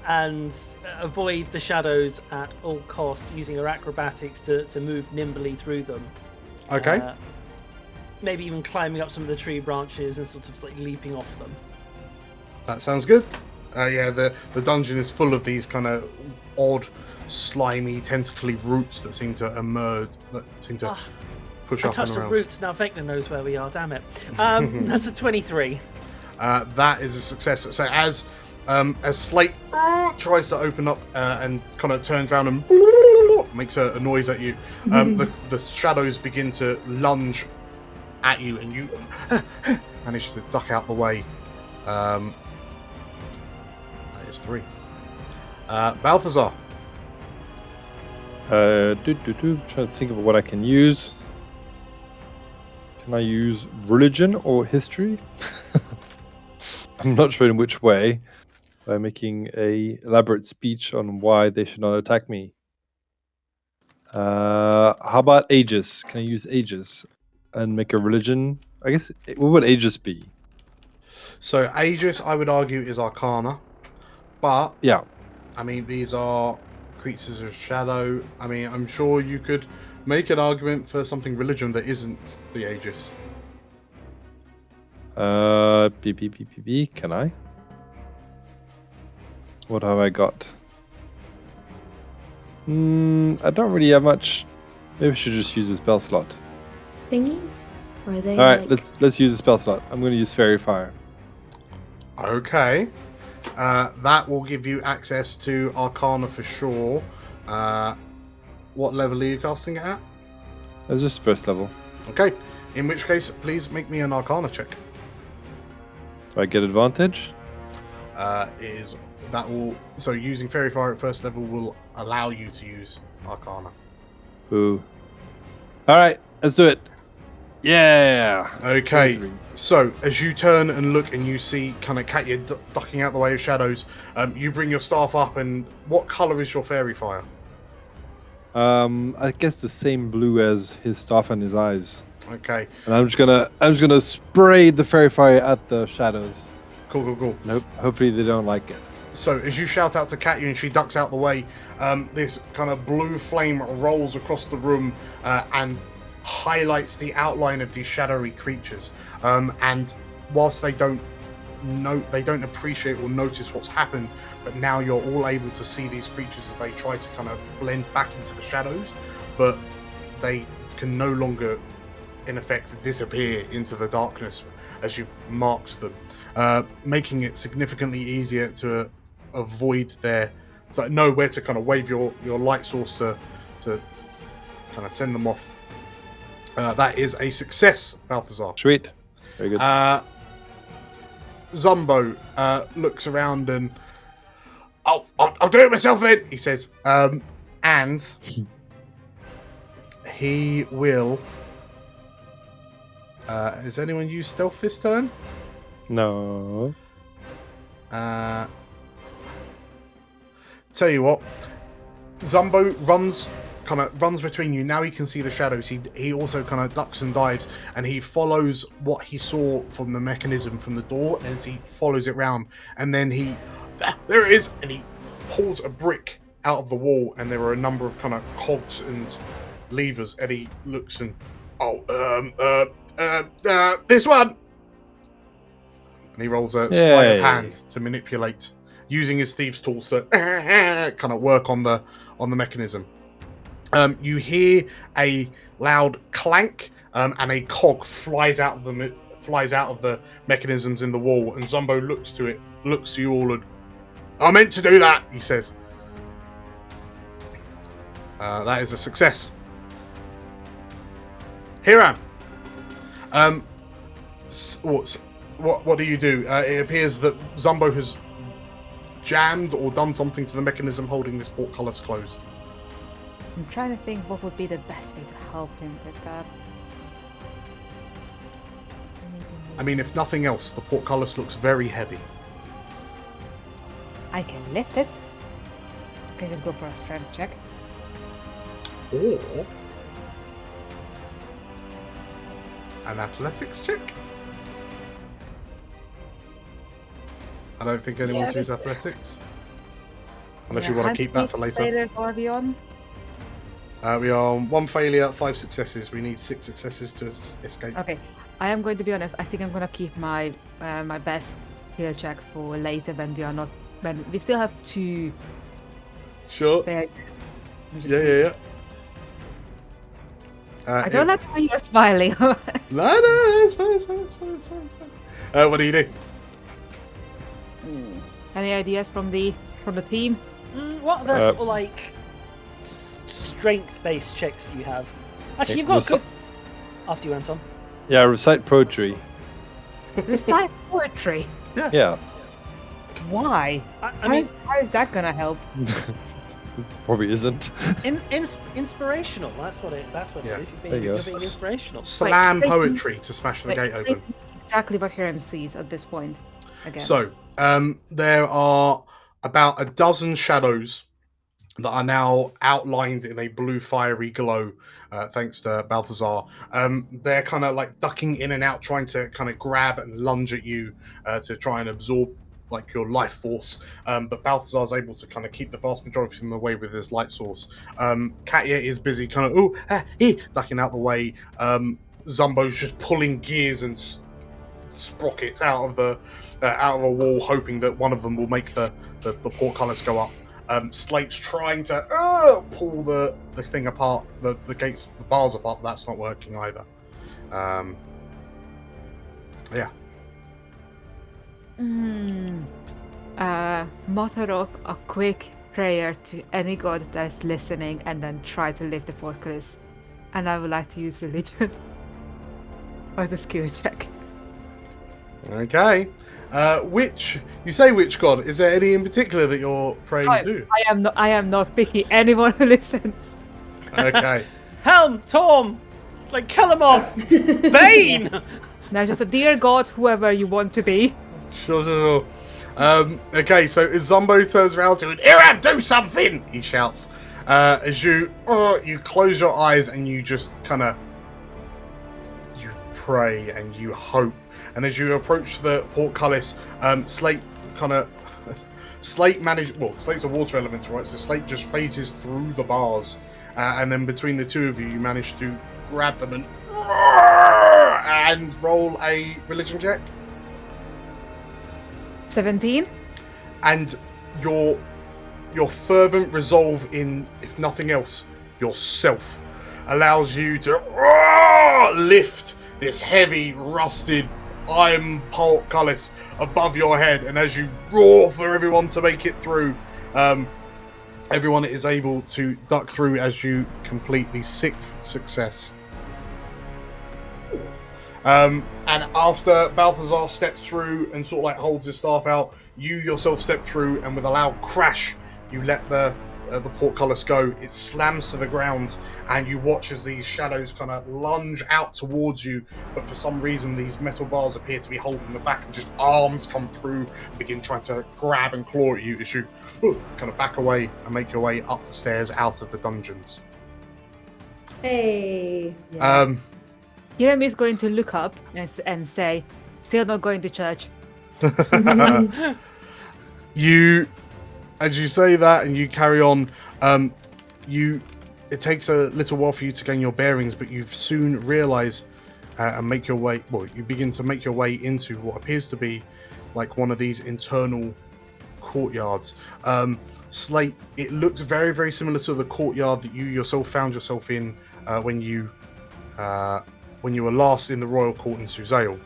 and avoid the shadows at all costs, using her acrobatics to move nimbly through them. Okay. Maybe even climbing up some of the tree branches and sort of like leaping off them. That sounds good. Yeah, the dungeon is full of these kind of odd, slimy, tentacly roots that seem to emerge, that seem to push up and around. I touched the roots, now Vecna knows where we are, damn it. That's a 23. That is a success. So as Slate tries to open up and kind of turns around and makes a noise at you, the shadows begin to lunge at you, and you manage to duck out the way. That is 3. Balthazar. Trying to think of what I can use. Can I use religion or history? I'm not sure in which way. By making a elaborate speech on why they should not attack me. How about Aegis? Can I use Aegis and make a religion? I guess what would Aegis be? So Aegis, I would argue, is Arcana, but Yeah. I mean these are creatures of shadow. I mean, I'm sure you could make an argument for something religion that isn't the Aegis. Can I? What have I got? I don't really have much. Maybe I should just use a spell slot. Thingies? Or are they All right, like... let's use a spell slot. I'm going to use Fairy Fire. Okay. That will give you access to Arcana for sure. What level are you casting it at? That's just first level. Okay. In which case, please make me an Arcana check. So I get advantage. So using Fairy Fire at first level will allow you to use Arcana. Boo. All right, let's do it. Yeah. Okay. 23. So as you turn and look and you see kind of Katya ducking out the way of shadows, you bring your staff up, and what color is your Fairy Fire? I guess the same blue as his staff and his eyes. Okay. And I'm just gonna spray the Fairy Fire at the shadows. Cool. Nope. Hopefully they don't like it. So as you shout out to Katya and she ducks out the way, this kind of blue flame rolls across the room and highlights the outline of these shadowy creatures. And whilst they don't appreciate or notice what's happened, but now you're all able to see these creatures as they try to kind of blend back into the shadows, but they can no longer, in effect, disappear into the darkness as you've marked them, making it significantly easier to avoid to know where to kind of wave your light source to kind of send them off. That is a success, Balthazar. Sweet. Very good. Zumbo looks around and I'll do it myself then, he says. And he will. Has anyone used stealth this turn? No. Tell you what, Zumbo runs between you. Now he can see the shadows. He also kind of ducks and dives, and he follows what he saw from the mechanism from the door, and he follows it round, and then there it is, and he pulls a brick out of the wall, and there are a number of kind of cogs and levers, and he looks and this one, and he rolls a sleight of hand to manipulate, using his thieves' tools to kind of work on the mechanism. You hear a loud clank, and a cog flies out of the mechanisms in the wall. And Zumbo looks to you all, and I meant to do that, he says. That is a success. Hiram, what do you do? It appears that Zumbo has jammed or done something to the mechanism holding this portcullis closed. I'm trying to think what would be the best way to help him with that. I mean, if nothing else, the portcullis looks very heavy. I can lift it. I can just go for a strength check. Or an athletics check? I don't think anyone sees athletics. Unless you want to keep that for later. Failures are we on? We are on 1 failure, 5 successes. We need 6 successes to escape. Okay, I am going to be honest. I think I'm gonna keep my my best skill check for later when we still have 2 Sure. failures. Yeah. I don't like how you're smiling. No, it's fine. What do you do? Any ideas from the team? What other sort of like strength-based checks do you have? Actually, you've got good. After you went on. Yeah, recite poetry. Recite poetry. Yeah. Why? I mean, how is that gonna help? It probably isn't. inspirational. That's what it Yeah. is. There You're you being, go. you're being inspirational. Slam Wait, poetry to smash the Wait, gate open. Exactly what Hiram sees at this point. Again. So, there are about a dozen shadows that are now outlined in a blue fiery glow, thanks to Balthazar. They're kind of like ducking in and out, trying to kind of grab and lunge at you to try and absorb like your life force. But Balthazar's able to kind of keep the vast majority of them away with his light source. Katya is busy kind of ducking out the way. Zumbo's just pulling gears and sprockets out of a wall, hoping that one of them will make the portcullis go up. Slate's trying to pull the thing apart, the gates, the bars apart, but that's not working either. Yeah. Mutter off a quick prayer to any god that's listening, and then try to lift the portcullis. And I would like to use religion as a skill check. Okay. Which god? Is there any in particular that you're praying to? I am not picking anyone who listens. Okay. Helm, Torm, like kill him off. Bane. Now, just a dear god, whoever you want to be. Sure. Okay, so as Zumbo turns around to Iram, do something! He shouts. As you close your eyes and you just kind of you pray and you hope. And as you approach the portcullis, Slate kind of Slate's a water element, right? So Slate just phases through the bars, and then between the two of you, you manage to grab them and roll a religion check. 17. And your fervent resolve in, if nothing else, yourself, allows you to lift this heavy, rusted iron portcullis above your head, and as you roar for everyone to make it through, everyone is able to duck through as you complete the 6th success. And after Balthazar steps through and sort of like holds his staff out, you yourself step through, and with a loud crash, you let the portcullis go. It slams to the ground, and you watch as these shadows kind of lunge out towards you, but for some reason these metal bars appear to be holding them back, and just arms come through and begin trying to grab and claw at you as you kind of back away and make your way up the stairs out of the dungeons. Hey. Yeah. Hiram is going to look up and say, still not going to church. As you say that and you carry on, it takes a little while for you to gain your bearings, but you soon realise and make your way. Well, you begin to make your way into what appears to be like one of these internal courtyards. Slate, it looked very, very similar to the courtyard that you yourself found yourself in when you were last in the royal court in Suzail.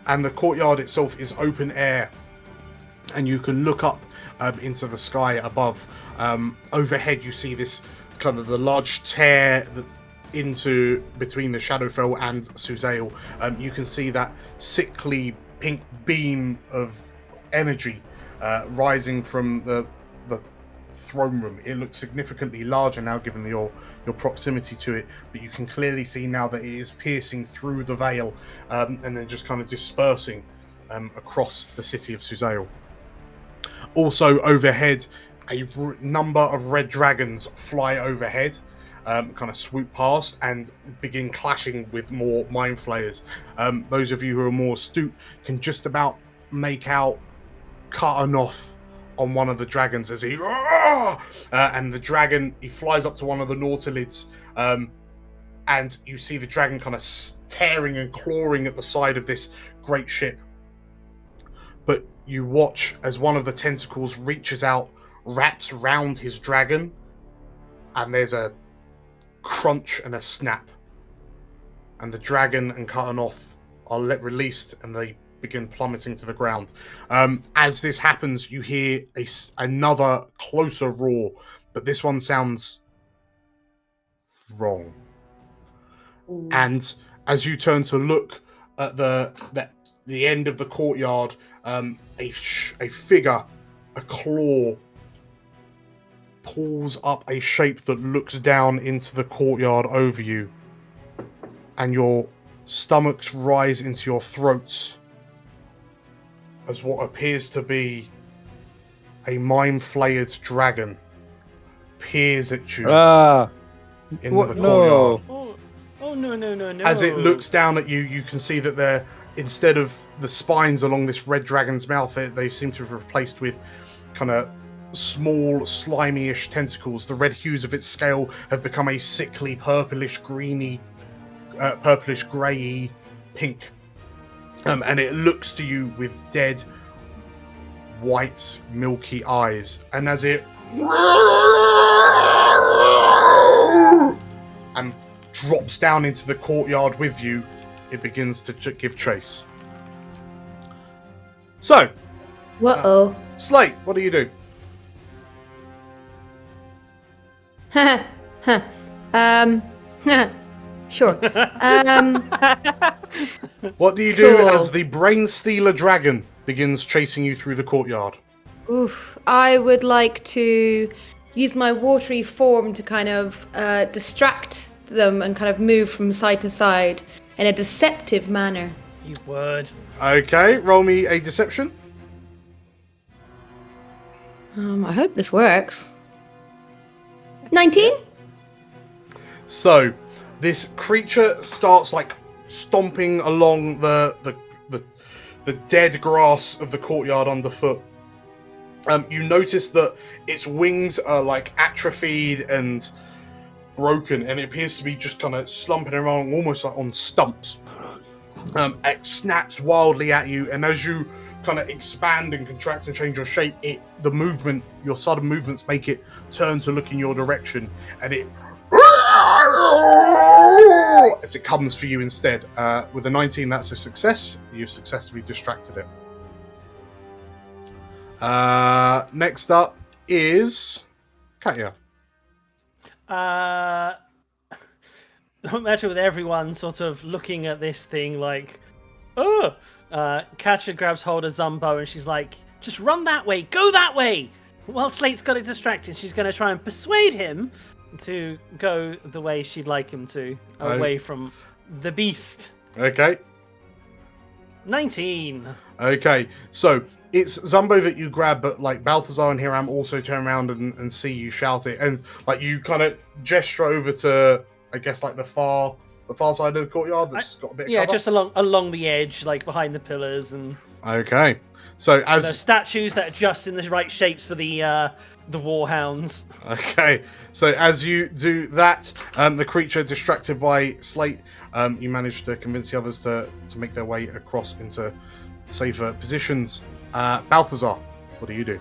And the courtyard itself is open air, and you can look up into the sky above. Overhead, you see this kind of the large tear into between the Shadowfell and Suzail. You can see that sickly pink beam of energy rising from the throne room. It looks significantly larger now given your proximity to it, but you can clearly see now that it is piercing through the veil and then just kind of dispersing across the city of Suzail. Also overhead, a number of red dragons fly overhead, kind of swoop past and begin clashing with more mind flayers. Those of you who are more astute can just about make out Karnoth on one of the dragons as he and the dragon, he flies up to one of the nautilids, and you see the dragon kind of tearing and clawing at the side of this great ship. But you watch as one of the tentacles reaches out, wraps round his dragon, and there's a crunch and a snap, and the dragon and Karnoth are released, and they begin plummeting to the ground. As this happens, you hear another closer roar, but this one sounds wrong. Ooh. And as you turn to look at the end of the courtyard, a figure, a claw, pulls up a shape that looks down into the courtyard over you, and your stomachs rise into your throats as what appears to be a mind-flayed dragon peers at you in the courtyard. Oh no. As it looks down at you, you can see that there, instead of the spines along this red dragon's mouth, they seem to have replaced with kind of small, slimy-ish tentacles. The red hues of its scale have become a sickly, purplish greyy pink. And it looks to you with dead, white, milky eyes. And as it and drops down into the courtyard with you, it begins to give chase. So, Slate, what do you do? Sure. What do you do as the brain stealer dragon begins chasing you through the courtyard? Oof. I would like to use my watery form to kind of distract them and kind of move from side to side in a deceptive manner. You would. Okay, roll me a deception. I hope this works. 19? So, this creature starts like stomping along the dead grass of the courtyard underfoot. You notice that its wings are like atrophied and broken, and it appears to be just kind of slumping around, almost like on stumps. It snaps wildly at you, and as you kind of expand and contract and change your shape, your sudden movements make it turn to look in your direction, and it as it comes for you instead. With a 19, that's a success. You've successfully distracted it. Next up is Katya. Imagine with everyone sort of looking at this thing like, Katya grabs hold of Zumbo and she's like, just run that way, go that way! While Slate's got it distracted, she's going to try and persuade him to go the way she'd like him to, away from the beast. Okay. 19. Okay, so it's Zumbo that you grab, but like Balthazar and Hiram also turn around and see you shout it, and like you kind of gesture over to, I guess, like the far side of the courtyard that's got a bit of cover. Just along the edge, like behind the pillars, and okay. So as the statues that are just in the right shapes for the Warhounds. Okay, so as you do that, the creature distracted by Slate, you manage to convince the others to make their way across into safer positions. Balthazar, what do you do?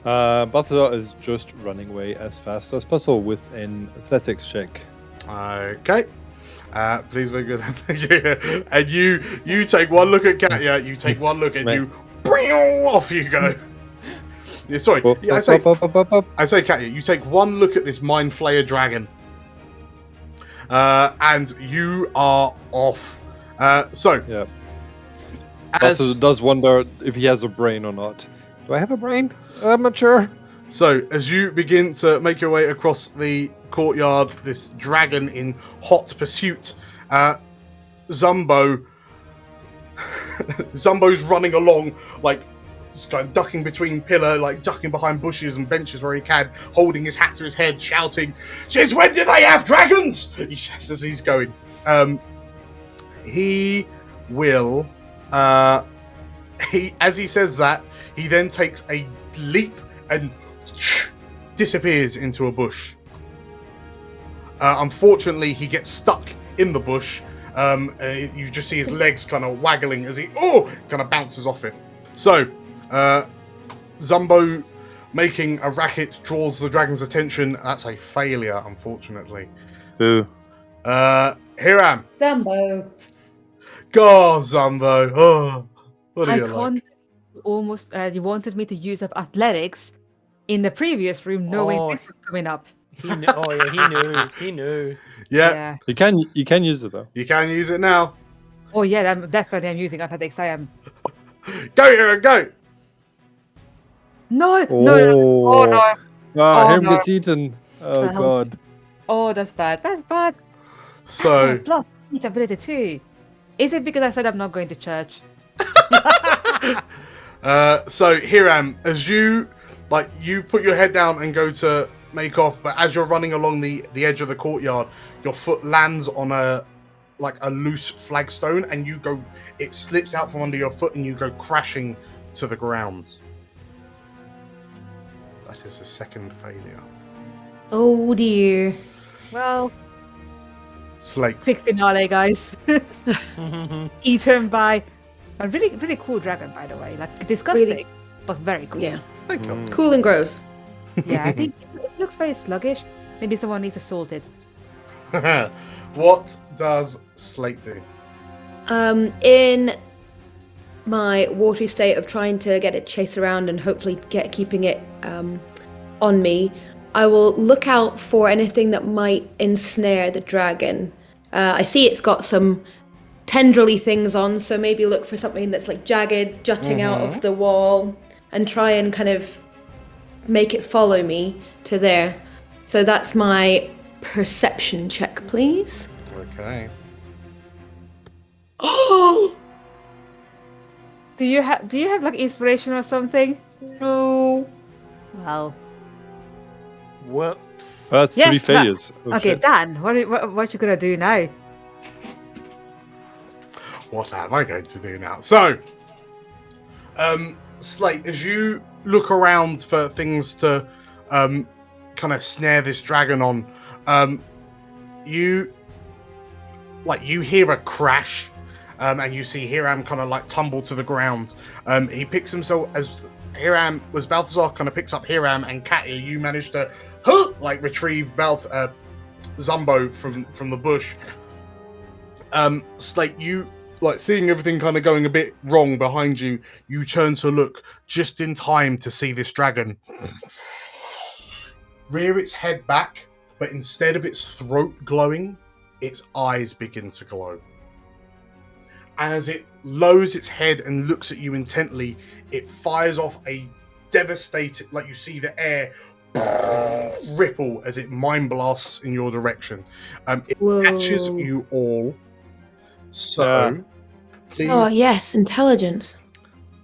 Balthazar is just running away as fast as possible with an athletics check. Okay. Please make good. And you take one look at Katya, you take one look and you off you go. Yeah, sorry. I say Katya, you take one look at this mind flayer dragon. And you are off. Yeah. Balthazar does wonder if he has a brain or not. Do I have a brain? I'm not sure. So, as you begin to make your way across the courtyard, this dragon in hot pursuit, Zumbo's running along, like, kind of ducking between ducking behind bushes and benches where he can, holding his hat to his head, shouting, "Since when do they have dragons?" He says as he's going. He will, as he says that, he then takes a leap and disappears into a bush. Unfortunately, he gets stuck in the bush. You just see his legs kind of waggling as he kind of bounces off it. So, Zumbo making a racket draws the dragon's attention. That's a failure, unfortunately. Boo. Hiram. Zumbo. Go, Zumbo. Oh, what do you like? Almost, you wanted me to use up athletics in the previous room, knowing this was coming up. He knew. He knew. Yeah. You can use it though. You can use it now. Oh yeah, I'm using athletics. I am. Go, Hiram, go! No. Oh, Oh no. Oh, Hiram no. gets eaten. Oh 12. god. Oh, that's bad. That's bad. So, That's my plus ability too. Is it because I said I'm not going to church? so Hiram, as you put your head down and go to make off, but as you're running along the edge of the courtyard, your foot lands on a loose flagstone, and it slips out from under your foot, and you go crashing to the ground. That is a second failure. Oh dear. Well, Slate. big finale, guys. Eaten by a really, really cool dragon, by the way. Like disgusting, Really? but very cool. Yeah. Thank you. Cool and gross. Yeah, I think it looks very sluggish. Maybe someone needs to salt it. What does Slate do? In my watery state of trying to get it chase around and hopefully keeping it on me, I will look out for anything that might ensnare the dragon. I see it's got some tendrily things on, so maybe look for something that's like jagged, jutting out of the wall, and try and kind of make it follow me to there. So that's my perception check, please. Okay. Oh Do you have like inspiration or something? no. Well, Whoops. That's Yeah, 3 failures. Oh, okay, shit. Dan. What you gonna do now? What am I going to do now? So, Slate, as you look around for things to kind of snare this dragon on, you hear a crash, and you see Hiram kind of like tumble to the ground. He picks himself as Balthazar kind of picks up Hiram, and Katya, you manage to retrieve Zumbo from the bush. Slate, you seeing everything kind of going a bit wrong behind you, you turn to look just in time to see this dragon rear its head back, but instead of its throat glowing, its eyes begin to glow. As it lowers its head and looks at you intently, it fires off a devastating, you see the air ripple as it mind blasts in your direction. It Whoa. catches you all. So, please. Oh yes, intelligence.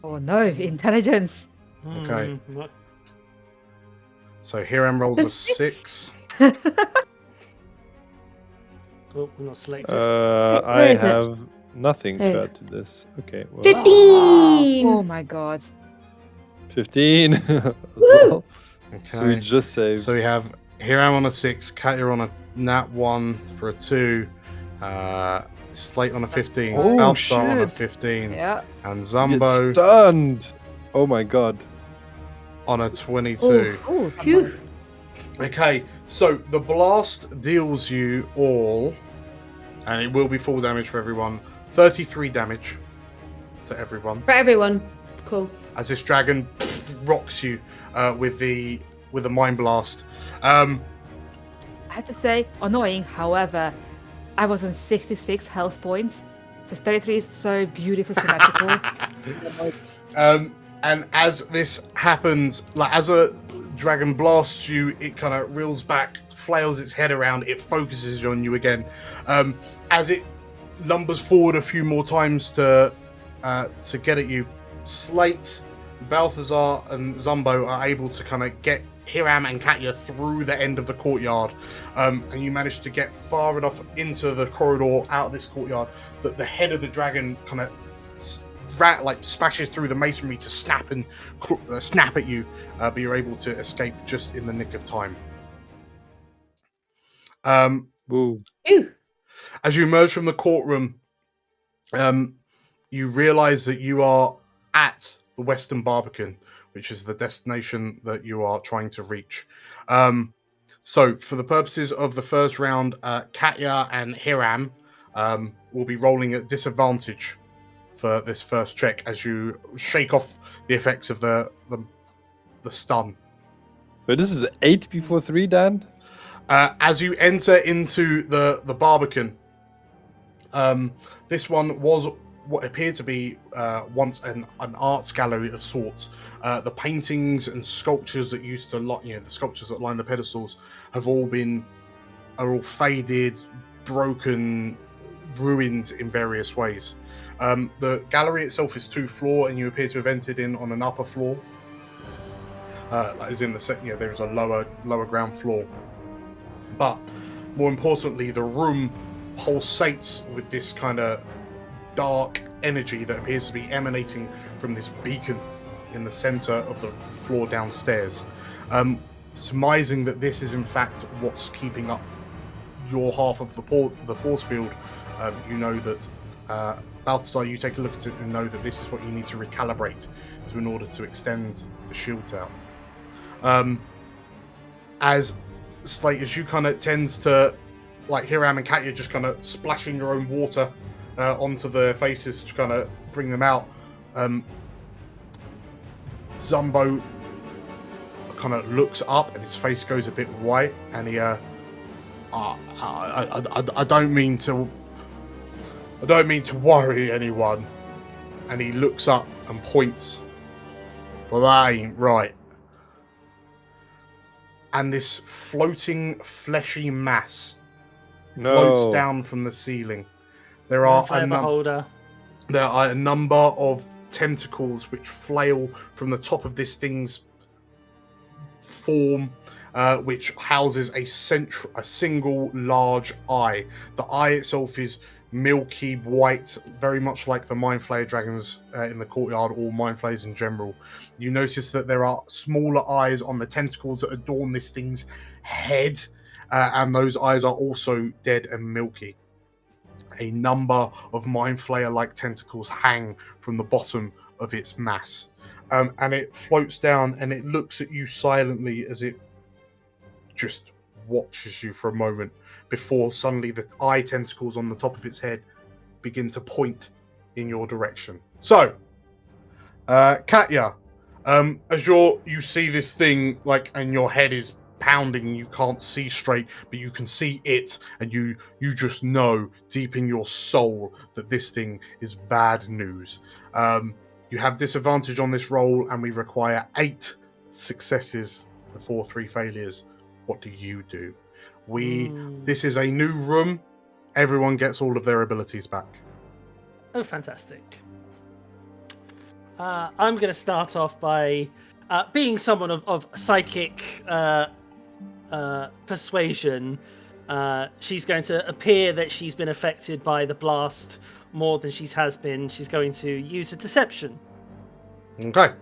Oh no, intelligence. Okay. So Hiram rolls a 6. Oh, we're not selected. I is it? have nothing There. to add to this. Okay. Well, 15. Oh my god. 15 as well. So we Okay. just saved. So we have Hiram on a 6, Katya on a nat 1 for a 2, Slate on a 15, Oh, Balthazar on a shit. 15, Yeah. and Get Zumbo stunned. Oh my god. on a 22. Oh, Phew. Okay, so the blast deals you all, and it will be full damage for everyone, 33 damage to everyone, For everyone. Cool. as this dragon rocks you with the mind blast. I have to say, annoying. However, I was on 66 health points. So 33 is so beautifully symmetrical. And as this happens, as a dragon blasts you, it kind of reels back, flails its head around, it focuses on you again. As it lumbers forward a few more times to get at you, Slate, Balthazar, and Zumbo are able to kind of get Hiram and Katya through the end of the courtyard, and you manage to get far enough into the corridor out of this courtyard that the head of the dragon kind of smashes through the masonry to snap at you, but you're able to escape just in the nick of time. Woo. Ew. As you emerge from the courtroom, you realize that you are at the Western Barbican, which is the destination that you are trying to reach. So for the purposes of the first round, Katya and Hiram will be rolling at disadvantage for this first check as you shake off the effects of the stun. So this is 8 before 3, Dan? As you enter into the Barbican, This one was what appeared to be once an arts gallery of sorts. The paintings and sculptures that used to the sculptures that line the pedestals are all faded, broken, ruined in various ways. The gallery itself is 2-floor, and you appear to have entered in on an upper floor. As in there is a lower ground floor. But more importantly, the room pulsates with this kind of dark energy that appears to be emanating from this beacon in the center of the floor downstairs. Surmising that this is in fact what's keeping up your half of the force field, you know that Balthazar, you take a look at it and know that this is what you need to recalibrate in order to extend the shields out. As Slate, as you kind of tends to, like Hiram and Katya, just kind of splashing your own water onto their faces to kind of bring them out. Zumbo kind of looks up and his face goes a bit white, and he, I don't mean to worry anyone. And he looks up and points. Well, that ain't right. And this floating fleshy mass floats down from the ceiling. There are a number of tentacles which flail from the top of this thing's form, which houses a single large eye. The eye itself is milky white, very much like the Mind Flayer dragons in the courtyard, or Mind Flayers in general. You notice that there are smaller eyes on the tentacles that adorn this thing's head, and those eyes are also dead and milky. A number of Mind Flayer-like tentacles hang from the bottom of its mass, and it floats down and it looks at you silently as it just watches you for a moment before suddenly the eye tentacles on the top of its head begin to point in your direction. So, Katya, as you see this thing, and your head is pounding and you can't see straight, but you can see it, and you just know deep in your soul that this thing is bad news. You have disadvantage on this roll, and we require 8 successes before 3 failures. What do you do? This is a new room. Everyone gets all of their abilities back. Oh, fantastic. I'm going to start off by being someone of psychic persuasion. She's going to appear that she's been affected by the blast more than she has been. She's going to use a deception. Okay.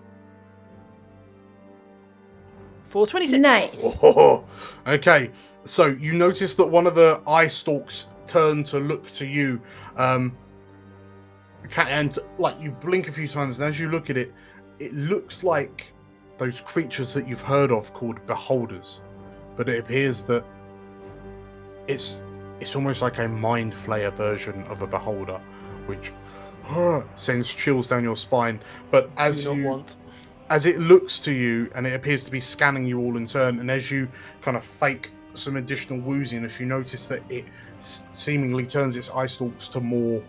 For 26. Nice. Oh, okay, so you notice that one of the eye stalks turn to look to you, and you blink a few times, and as you look at it, it looks like those creatures that you've heard of called beholders, but it appears that it's almost like a Mind Flayer version of a beholder, which sends chills down your spine. But as it looks to you, and it appears to be scanning you all in turn, and as you kind of fake some additional wooziness, you notice that it seemingly turns its eye stalks to more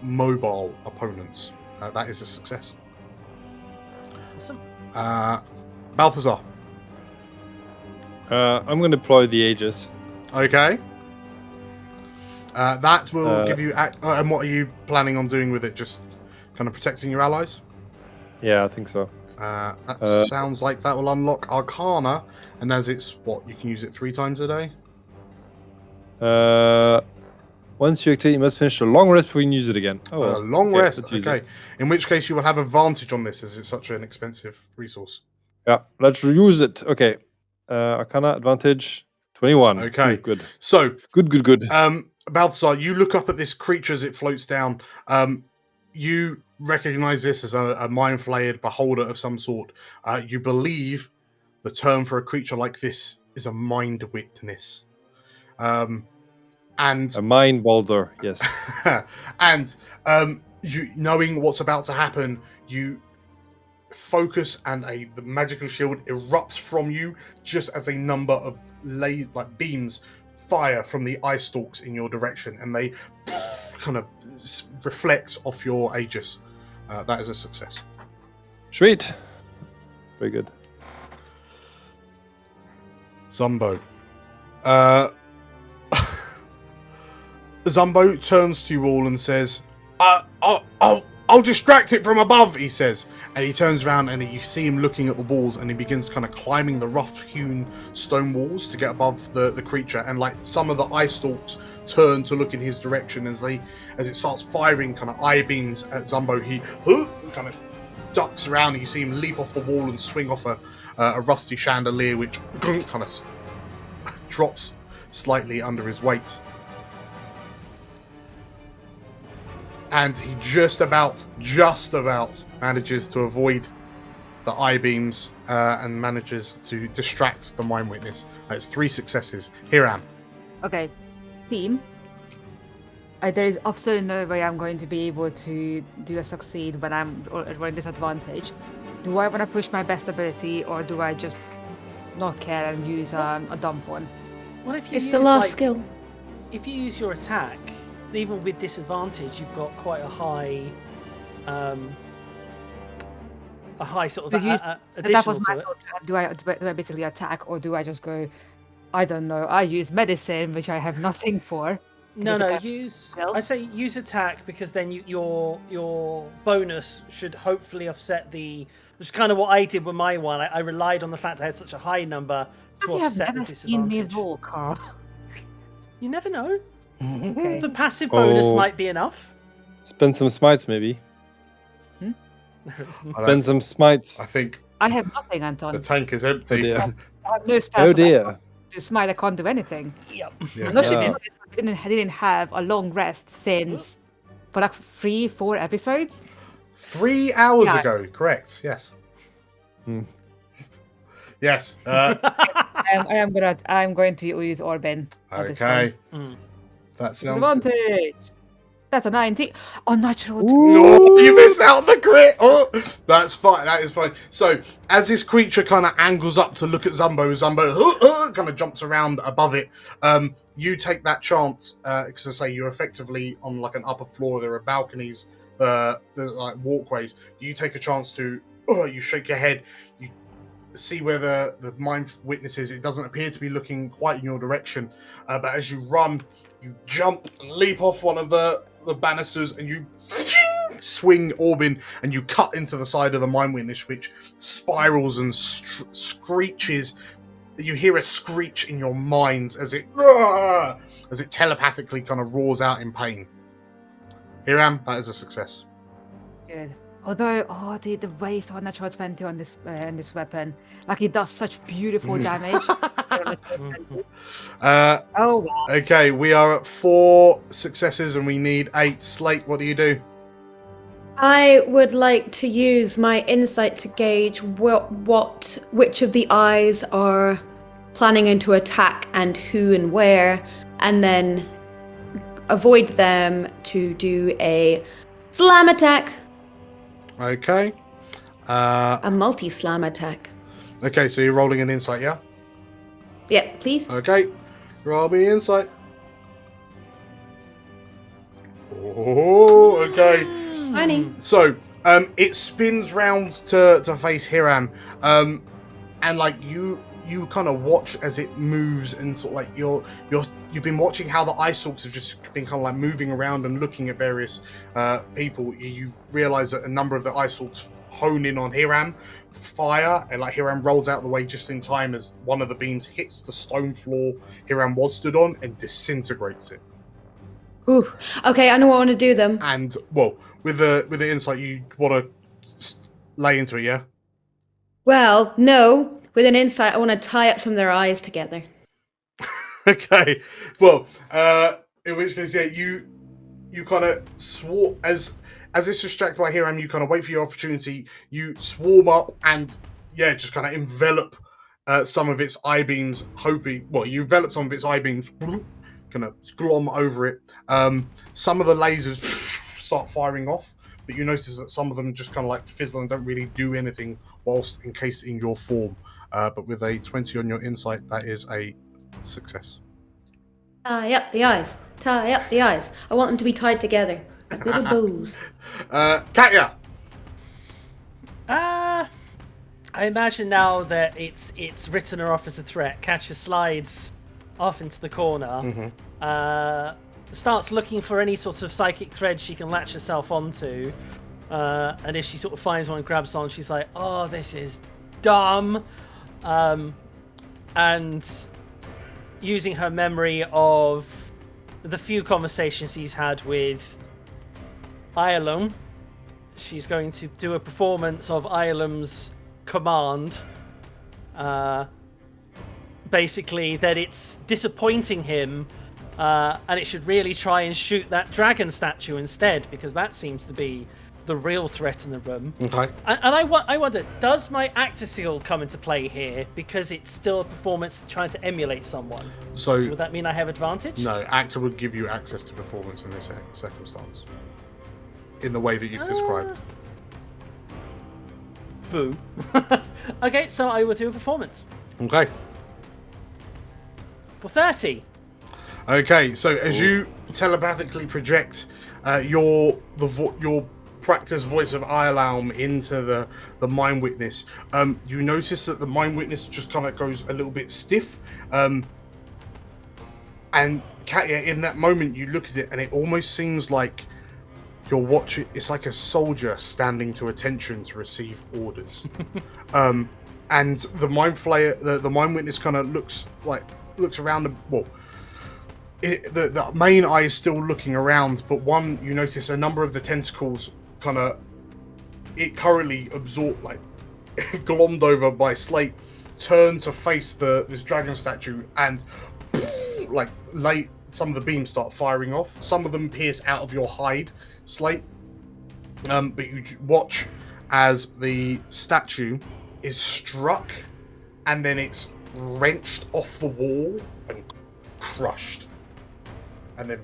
mobile opponents. That is a success. Awesome. Balthazar. I'm going to deploy the Aegis. Okay. That will give you... and what are you planning on doing with it? Just kind of protecting your allies? Yeah, I think so. That sounds like that will unlock Arcana, and as it's you can use it 3 times a day? Once you activate, you must finish a long rest before you can use it again. A long rest, okay. In which case you will have advantage on this, as it's such an expensive resource. Yeah, let's use it. Okay. Arcana advantage 21. Okay. Good. So, good. Balthazar, you look up at this creature as it floats down. You recognize this as a Mind Flayered beholder of some sort. You believe the term for a creature like this is a mind witness. And a mind boulder, yes. And you knowing what's about to happen, you focus, and the magical shield erupts from you just as a number of beams fire from the eye stalks in your direction, and they kind of reflect off your Aegis. That is a success. Sweet. Very good. Zumbo. Zumbo turns to you all and says, I'll distract it from above, he says. And he turns around and you see him looking at the walls, and he begins kind of climbing the rough-hewn stone walls to get above the creature. And like some of the eye stalks turn to look in his direction as it starts firing kind of eye beams at Zumbo. He kind of ducks around, and you see him leap off the wall and swing off a rusty chandelier, which kind of drops slightly under his weight. And he just about manages to avoid the eye beams and manages to distract the Mind Witness. That's 3 successes. Hiram. Okay, team. There is absolutely no way I'm going to be able to do a succeed when I'm at disadvantage. Do I want to push my best ability, or do I just not care and use a dumb one? Well, if you It's use, the last skill. If you use your attack, even with disadvantage, you've got quite a high sort of additional that was my to it. thought. Do I basically attack, or do I just go? I don't know. I use medicine, which I have nothing for. No, use. I say use attack, because then your bonus should hopefully offset the. Which is kind of what I did with my one. I relied on the fact I had such a high number to offset the disadvantage. You have never seen me roll, Carl. You never know. Okay. The passive bonus might be enough. Spend some smites, maybe. Spend some smites. I think I have nothing, Anton. the tank is empty. I have no spells. Oh dear. To smite, I can't do anything. Yep. Yeah. I'm not sure I didn't have a long rest since for like 3-4 episodes. 3 hours ago, correct? Yes. Yes. I'm going to use Orben. Okay. That sounds Advantage. That's a 19. Unnatural. No, you missed out the crit. Oh, that's fine. That is fine. So, as this creature kind of angles up to look at Zumbo kind of jumps around above it. You take that chance because I say you're effectively on like an upper floor. There are balconies, there's like walkways. You take a chance to. You shake your head. You see where the Mind Witness is. It doesn't appear to be looking quite in your direction. But as you run, you jump and leap off one of the banisters, and you swing Orbin, and you cut into the side of the Mind Witness, which spirals and screeches. You hear a screech in your minds as it telepathically kind of roars out in pain. Hiram, that is a success. Good. Although, the waste on natural 20 on this weapon, like it does such beautiful damage. Oh wow. Okay, we are at 4 successes and we need 8. Slate, what do you do? I would like to use my insight to gauge which of the eyes are planning to attack and who and where, and then avoid them to do a slam attack. Okay. A multi-slam attack. Okay, so you're rolling an insight, yeah? Yeah, please. Okay. Roll me insight. Oh, okay. Funny. So, it spins round to face Hiram, and like you kind of watch as it moves, and sort of like you've been watching how the eye stalks have just been kind of like moving around and looking at various people. You realize that a number of the eye stalks hone in on Hiram, fire, and like Hiram rolls out the way just in time as one of the beams hits the stone floor Hiram was stood on and disintegrates it. Ooh. Okay, I know what I want to do then. And well, with the insight, you want to lay into it, yeah? Well, no. With an insight, I want to tie up some of their eyes together. Okay. Well, in which case, yeah, you kind of swarm as it's distracted by Hiram. You kind of wait for your opportunity. You swarm up and just kind of envelop some of its eye beams. You envelop some of its eye beams, kind of glom over it. Some of the lasers start firing off, but you notice that some of them just kind of like fizzle and don't really do anything whilst encased in your form. But with a 20 on your insight, that is a success. Tie up the eyes. Tie up the eyes. I want them to be tied together. Like little bows. Katya! I imagine now that it's written her off as a threat. Katya slides off into the corner. Starts looking for any sort of psychic thread she can latch herself onto. And if she sort of finds one and grabs on, she's like, oh, this is dumb. And using her memory of the few conversations he's had with Ioulaum, she's going to do a performance of Ioulaum's command. Basically, that it's disappointing him, and it should really try and shoot that dragon statue instead, because that seems to be the real threat in the room. Okay. And I wonder, does my actor seal come into play here, because it's still a performance trying to emulate someone? So would that mean I have advantage? No, actor would give you access to performance in this circumstance. In the way that you've described. Boo. Okay, so I will do a performance. Okay. For 30. Okay, so as you telepathically project your practice voice of Ioulaum into the mind witness, you notice that the mind witness just kind of goes a little bit stiff. And Katya, in that moment, you look at it and it almost seems like you're watching. It's like a soldier standing to attention to receive orders. And the mind flayer, the mind witness, kind of looks around. The main eye is still looking around, but you notice a number of the tentacles it currently absorbed, glommed over by Slate, turn to face this dragon statue, and some of the beams start firing off. Some of them pierce out of your hide, Slate. But you watch as the statue is struck, and then it's wrenched off the wall and crushed, and then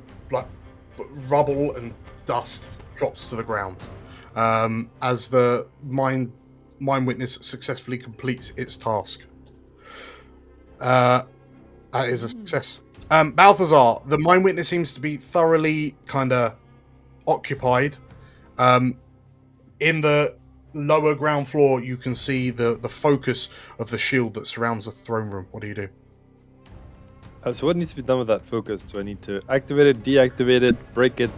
rubble and dust drops to the ground as the mind witness successfully completes its task. That is a success. Balthazar, the mind witness seems to be thoroughly kind of occupied. In the lower ground floor, you can see the focus of the shield that surrounds the throne room. What do you do? So what needs to be done with that focus? Do I need to activate it, deactivate it, break it?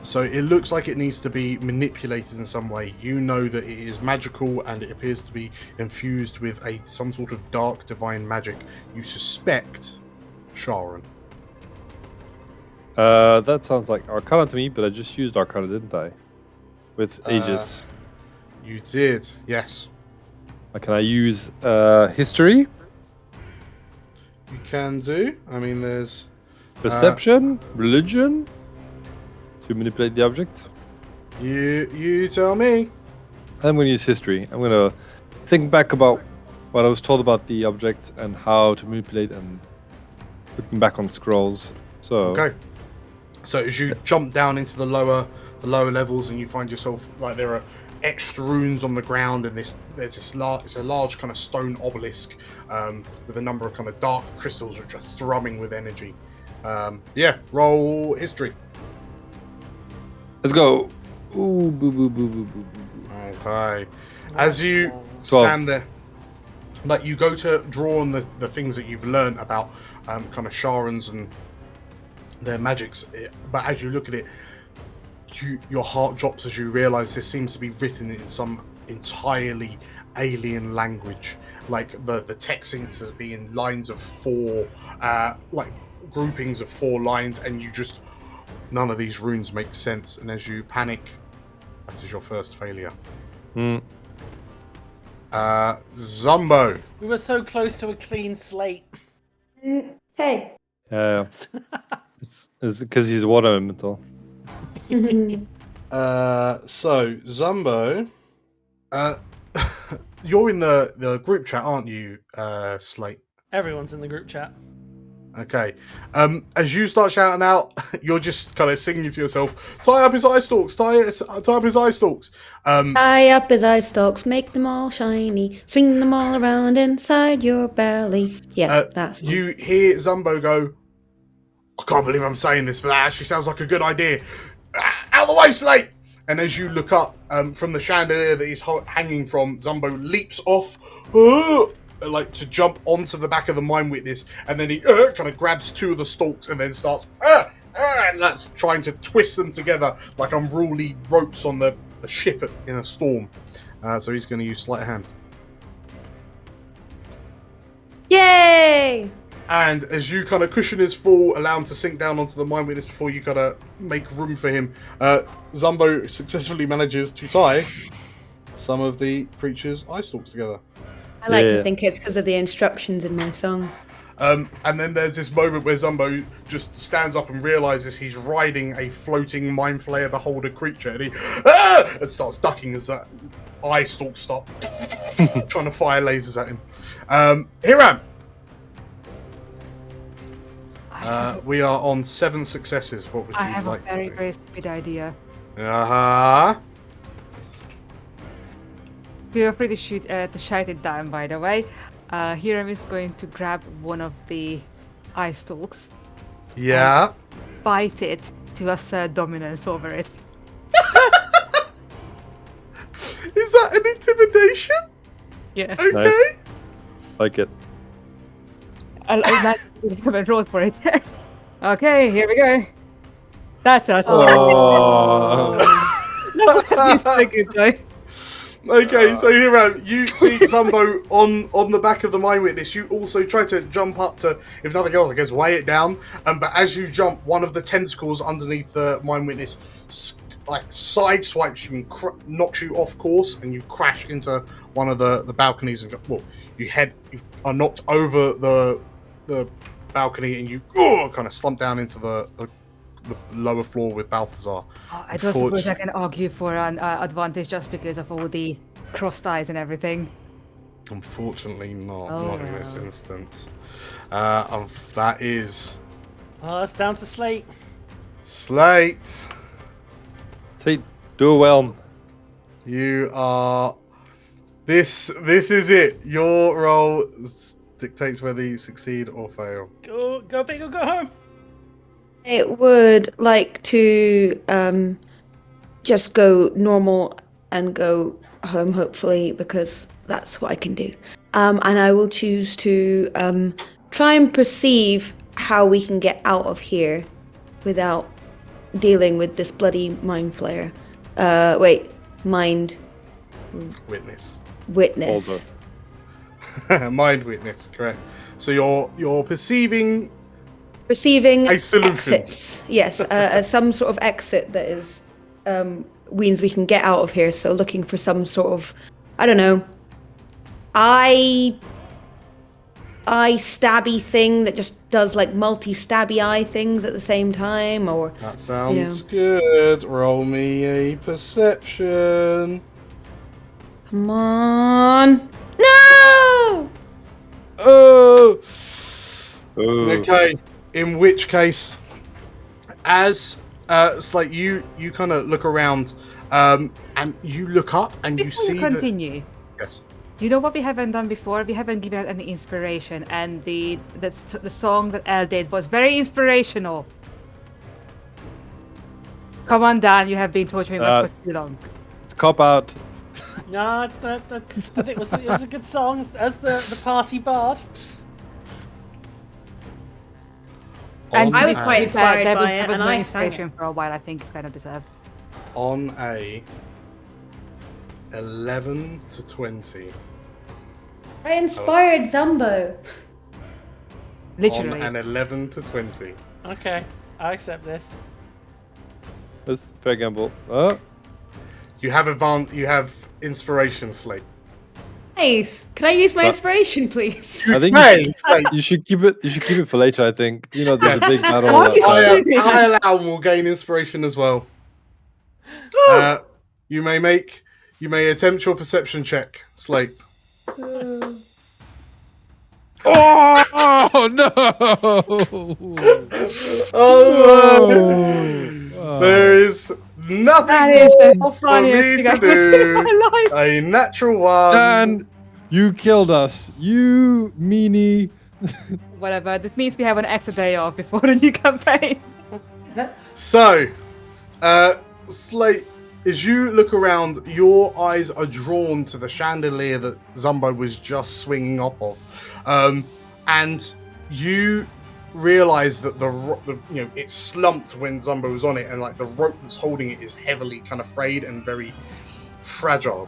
So it looks like it needs to be manipulated in some way. You know that it is magical and it appears to be infused with some sort of dark divine magic. You suspect Sharon. That sounds like Arcana to me, but I just used Arcana, didn't I? With Aegis. You did, yes. Can I use History? You can do. I mean, there's Perception, Religion, to manipulate the object. You tell me. I'm going to use History. I'm going to think back about what I was told about the object and how to manipulate, and looking back on scrolls. So okay. So as you jump down into the lower levels, and you find yourself there are extra runes on the ground, and it's a large kind of stone obelisk with a number of kind of dark crystals which are thrumming with energy. Roll History. Let's go. Ooh, boo, boo, boo, boo, boo, boo. Okay. As you stand there, you go to draw on the things that you've learned about kind of Sharons and their magics, but as you look at it, your heart drops as you realize this seems to be written in some entirely alien language. The text seems to be in lines of 4, groupings of 4 lines, and none of these runes make sense. And as you panic, that is your first failure. Zumbo. We were so close to a clean slate. Hey. It's because he's water elemental. So Zumbo, you're in the group chat, aren't you, Slate? Everyone's in the group chat. Okay. As you start shouting out, you're just kind of singing to yourself, tie up his eye stalks, tie up his eye stalks. Tie up his eye stalks, make them all shiny, swing them all around inside your belly. Yeah, that's you hear Zumbo go, I can't believe I'm saying this, but that actually sounds like a good idea. Out of the way, Slate! And as you look up from the chandelier that he's hanging from, Zumbo leaps off, like to jump onto the back of the Mind Witness, and then he kind of grabs two of the stalks and then starts, and that's trying to twist them together like unruly ropes on the ship in a storm. So he's going to use Sleight of Hand. Yay! And as you kind of cushion his fall, allow him to sink down onto the Mind Witness before you kind of make room for him, Zumbo successfully manages to tie some of the creature's eye stalks together. I like to think it's because of the instructions in my song. And then there's this moment where Zumbo just stands up and realizes he's riding a floating Mind Flayer Beholder creature, and he and starts ducking as that eye stalks start trying to fire lasers at him. Hiram! We are on 7 successes. What would you like to do? I have a very, very stupid idea. Uh-huh. Feel free to shoot to shout it down, by the way. Hiram is going to grab one of the eye stalks. Yeah. Bite it to assert dominance over it. Is that an intimidation? Yeah. Okay. Nice. Like it. I'll roll for it. Okay, here we go. That's a This is a good guy. Okay, so Hiram, you see Zumbo on the back of the Mind Witness. You also try to jump up to, if nothing else, I guess, weigh it down. But as you jump, one of the tentacles underneath the Mind Witness like sideswipes you and knocks you off course, and you crash into one of the balconies. And you are knocked over the balcony, and you kind of slump down into the lower floor with Balthazar. I don't suppose I can argue for an advantage just because of all the crossed eyes and everything. Unfortunately not, Oh, in this no. instance. That is It's down to Slate. Slate. Say, do a whelm. You are... This is it. Your roll dictates whether you succeed or fail. Go big or go home. I would like to just go normal and go home, hopefully, because that's what I can do. And I will choose to try and perceive how we can get out of here without dealing with this bloody mind flayer. Mind Witness. witness. Mind Witness, correct. So you're perceiving a solution. Exits. Yes, some sort of exit that is means we can get out of here. So looking for some sort of, I don't know, eye stabby thing that just does like multi-stabby eye things at the same time, or That sounds good. Roll me a perception. come on, no! Oh! Okay. In which case, as it's like you kind of look around, and you look up and you Before see you continue, yes. do you know what we haven't done before? We haven't given out any inspiration, and the song that Elle did was very inspirational. Come on, Dan, you have been torturing us for too long. It's cop out. No, I think it was a good song as the party bard. And I was to be quite fair, inspired there by was- it, there was and no I sang inspiration for a while. I think it's kind of deserved. On a 11 to 20. I inspired Zumbo. Literally. On an 11 to 20. Okay, I accept this. That's fair gamble. Oh, You have inspiration, Slate. Nice. Can I use my inspiration, please? I think you should keep it. You should keep it for later. I think there's a big battle. Why that- you- Ioulaum will gain inspiration as well. You may attempt your perception check, Slate. Oh no! Oh, there is nothing That is the more for funniest me thing to I've ever seen in do. my life. A natural one. Dan, you killed us. You meanie. Whatever. That means we have an extra day off before the new campaign. So, Slate, as you look around, your eyes are drawn to the chandelier that Zumbo was just swinging off of, and you realize that the it's slumped when Zumbo was on it, and like the rope that's holding it is heavily kind of frayed and very fragile.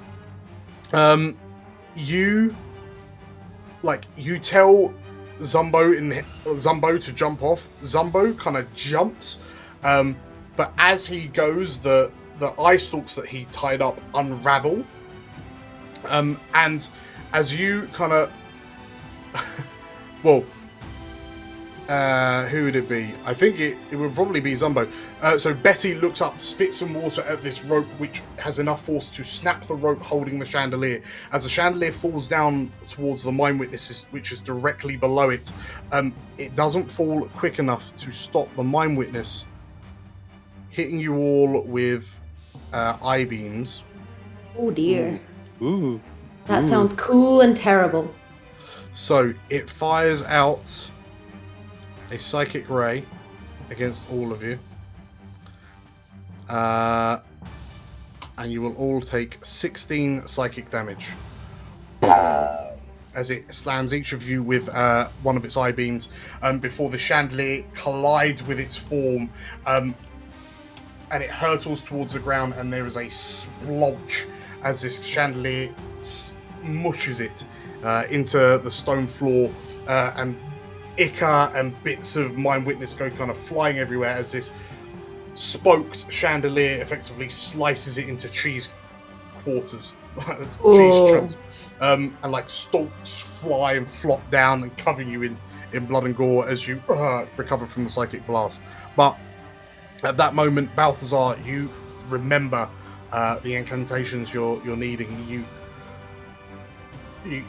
You tell Zumbo to jump off. Zumbo kind of jumps, but as he goes, the eye stalks that he tied up unravel, and as you kind of who would it be? I think it would probably be Zumbo. So Betty looks up, spits some water at this rope, which has enough force to snap the rope holding the chandelier. As the chandelier falls down towards the Mind Witnesses, which is directly below it, it doesn't fall quick enough to stop the Mind Witness hitting you all with eye beams. Oh dear. Ooh. That sounds cool and terrible. So it fires out a psychic ray against all of you. And you will all take 16 psychic damage. As it slams each of you with one of its eye beams before the chandelier collides with its form, and it hurtles towards the ground, and there is a splodge as this chandelier mushes it into the stone floor, and ichor and bits of Mind Witness go kind of flying everywhere as this spoked chandelier effectively slices it into cheese quarters, cheese chunks, and like stalks fly and flop down and cover you in blood and gore as you recover from the psychic blast. But at that moment, Balthazar, you remember the incantations you're needing. You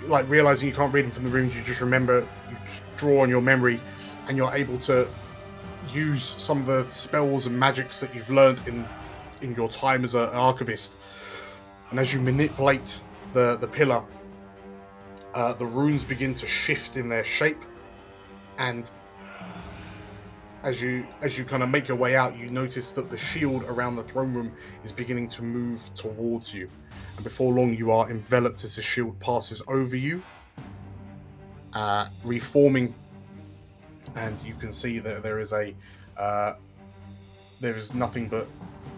like realizing you can't read them from the runes. You just remember, you just draw on your memory, and you're able to use some of the spells and magics that you've learned in your time as an archivist. And as you manipulate the pillar, the runes begin to shift in their shape, and as you kind of make your way out, you notice that the shield around the throne room is beginning to move towards you. And before long, you are enveloped as the shield passes over you, reforming, and you can see that there is nothing but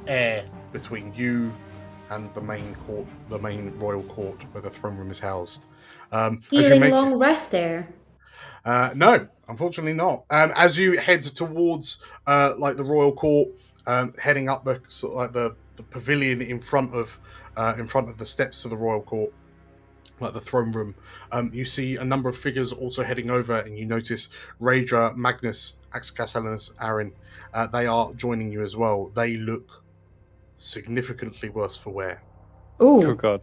air between you and the main court, the main royal court where the throne room is housed. Healing long rest there. No, unfortunately not. As you head towards like the royal court, heading up the sort of like the pavilion in front of the steps to the royal court, like the throne room, you see a number of figures also heading over, and you notice Raedra, Magnus, Axakas, Helenus, Aaron. They are joining you as well. They look significantly worse for wear. Ooh. Oh god.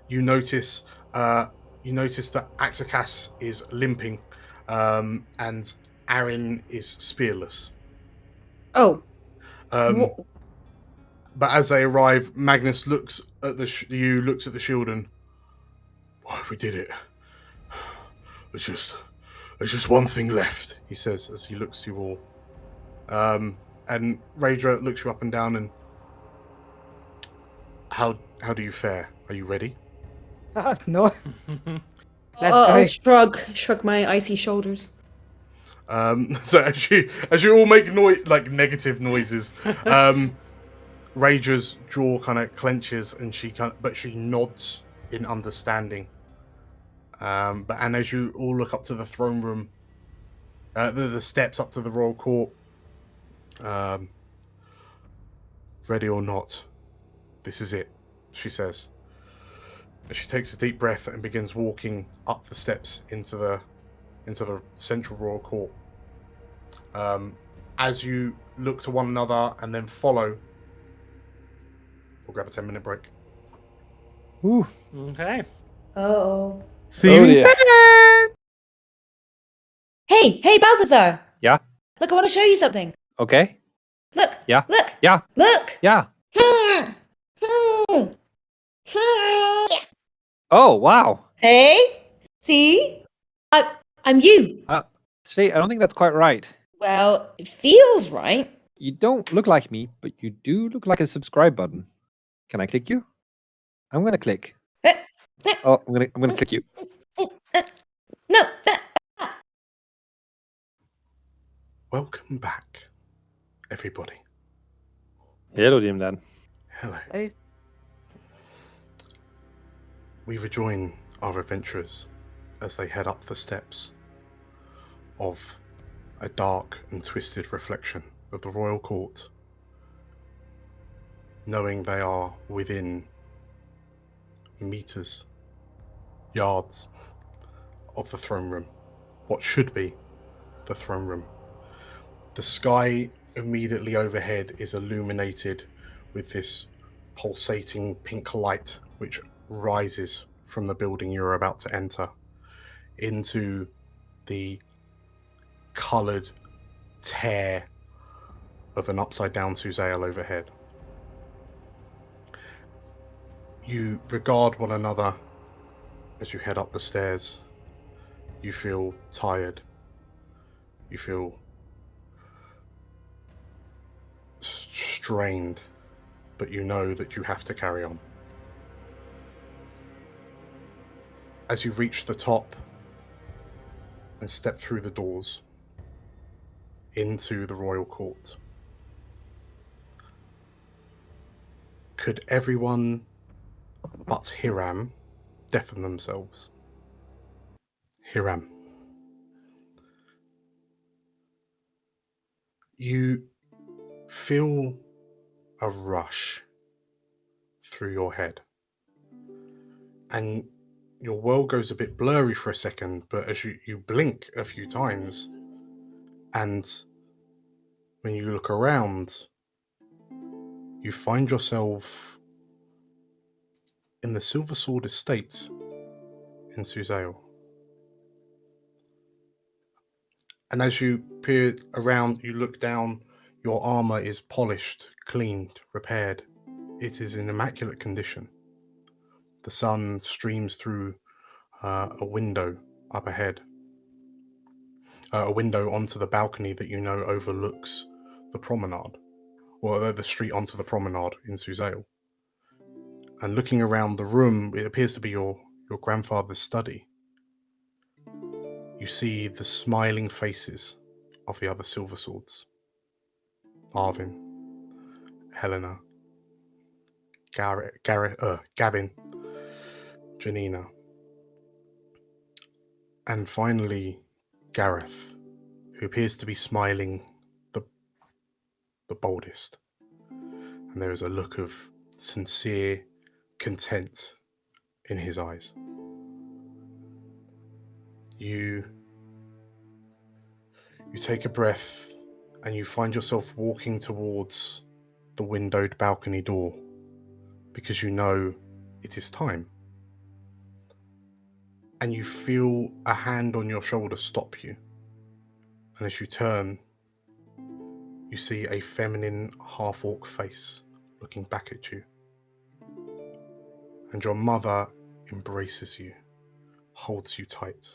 You notice that Axakas is limping, and Aaron is spearless. Oh. But as they arrive, Magnus looks at the shield, and we did it. There's just one thing left, he says as he looks to you all. And Raedra looks you up and down, and how do you fare? Are you ready? No. I'll shrug my icy shoulders. So as you all make negative noises, Raedra's jaw kind of clenches, and she nods in understanding. And as you all look up to the throne room, the steps up to the royal court, ready or not, this is it, she says. She takes a deep breath and begins walking up the steps into the central royal court. As you look to one another and then follow, we'll grab a 10-minute break. Ooh. Okay. Uh-oh. See you in 10! Hey, Balthazar! Yeah? Look, I want to show you something. Okay. Look. Yeah. Look. Yeah. Look. Yeah. Oh, wow. Hey? See? I'm you. See, I don't think that's quite right. Well, it feels right. You don't look like me, but you do look like a subscribe button. Can I click you? I'm gonna click. Oh, I'm gonna click you. No. Welcome back, everybody. Hello, Dimdan. Hello. Hey. We rejoin our adventurers as they head up the steps of a dark and twisted reflection of the royal court, knowing they are within meters, yards of the throne room, what should be the throne room. The sky immediately overhead is illuminated with this pulsating pink light which rises from the building you're about to enter into the coloured tear of an upside down Suzail overhead. You regard one another as you head up the stairs. You feel tired. You feel strained, but you know that you have to carry on. As you reach the top and step through the doors into the royal court, could everyone but Hiram deafen themselves? Hiram, you feel a rush through your head, and your world goes a bit blurry for a second, but as you blink a few times, and when you look around, you find yourself in the Silver Sword estate in Suzail. And as you peer around, you look down, your armor is polished, cleaned, repaired. It is in immaculate condition. The sun streams through a window up ahead. A window onto the balcony that you know overlooks the promenade, or the street onto the promenade in Suzail. And looking around the room, it appears to be your grandfather's study. You see the smiling faces of the other Silver Swords. Arvin, Helena, Gavin, Janina, and finally Gareth, who appears to be smiling the boldest. And there is a look of sincere content in his eyes. You take a breath and you find yourself walking towards the windowed balcony door because you know it is time. And you feel a hand on your shoulder stop you. And as you turn, you see a feminine half-orc face looking back at you. And your mother embraces you, holds you tight.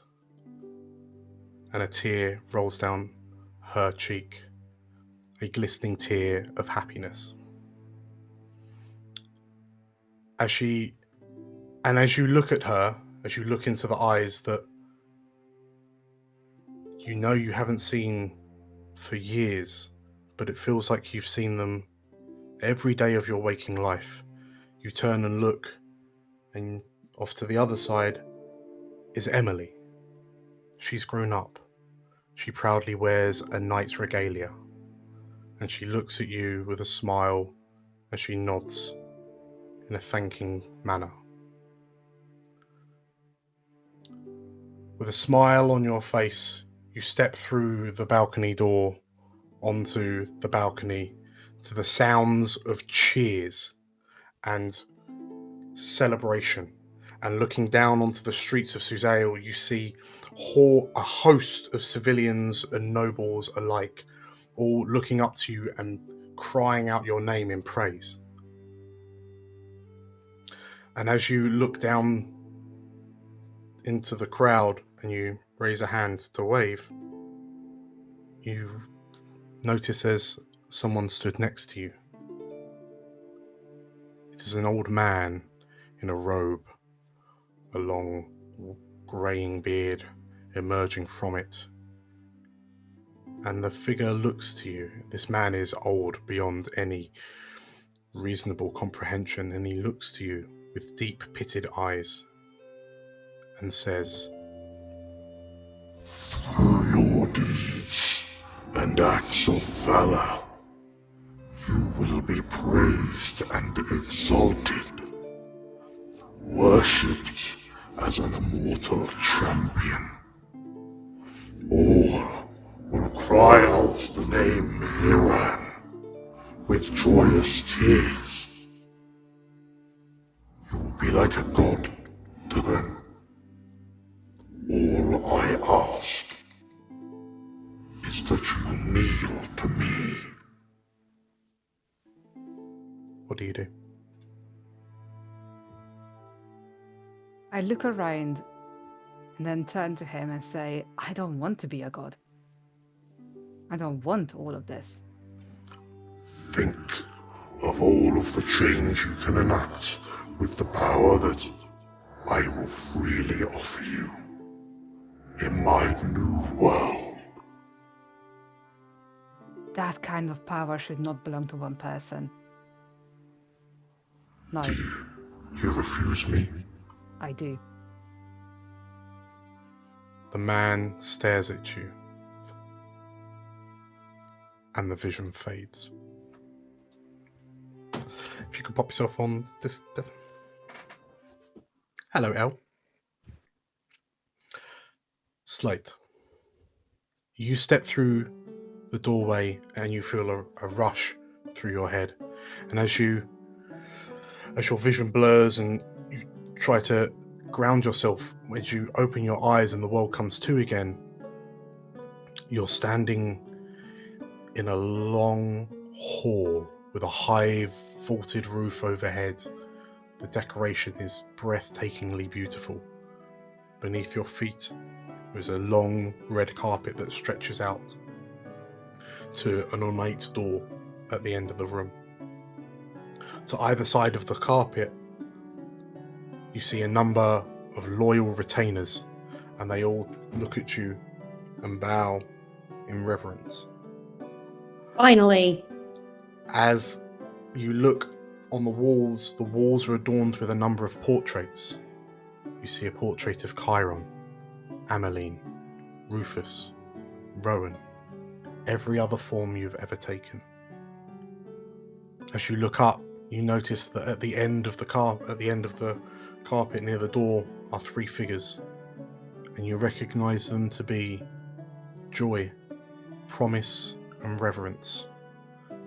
And a tear rolls down her cheek, a glistening tear of happiness. As you look at her, as you look into the eyes that you know you haven't seen for years, but it feels like you've seen them every day of your waking life, you turn and look, and off to the other side is Emily. She's grown up. She proudly wears a knight's regalia, and she looks at you with a smile as she nods in a thanking manner. With a smile on your face, you step through the balcony door onto the balcony to the sounds of cheers and celebration. And looking down onto the streets of Suzail, you see a host of civilians and nobles alike, all looking up to you and crying out your name in praise. And as you look down into the crowd and you raise a hand to wave, You notice there's someone stood next to you. It is an old man in a robe, a long greying beard emerging from it. And the figure looks to you. This man is old beyond any reasonable comprehension, and he looks to you with deep pitted eyes and says, "Through your deeds and acts of valor, you will be praised and exalted, worshipped as an immortal champion. All will cry out the name Hiram with joyous tears. You will be like a god to them. All I ask is that you kneel to me." what do you do? I look around and then turn to him and say, I don't want to be a god. I don't want all of this. Think of all of the change you can enact with the power that I will freely offer you in my new world. That kind of power should not belong to one person. No, Do you refuse me? I do. The man stares at you, and the vision fades. If you could pop yourself on this. Hello, El. Slate. You step through the doorway and you feel a rush through your head. And as your vision blurs and you try to ground yourself, as you open your eyes and the world comes to again, you're standing in a long hall with a high vaulted roof overhead. The decoration is breathtakingly beautiful. Beneath your feet is a long red carpet that stretches out to an ornate door at the end of the room. To either side of the carpet, you see a number of loyal retainers, and they all look at you and bow in reverence. Finally. As you look on the walls are adorned with a number of portraits. You see a portrait of Chiron, Ameline, Rufus, Rowan, every other form you've ever taken. As you look up, you notice that at the end of the carpet near the door are three figures, and you recognize them to be Joy, Promise, and Reverence,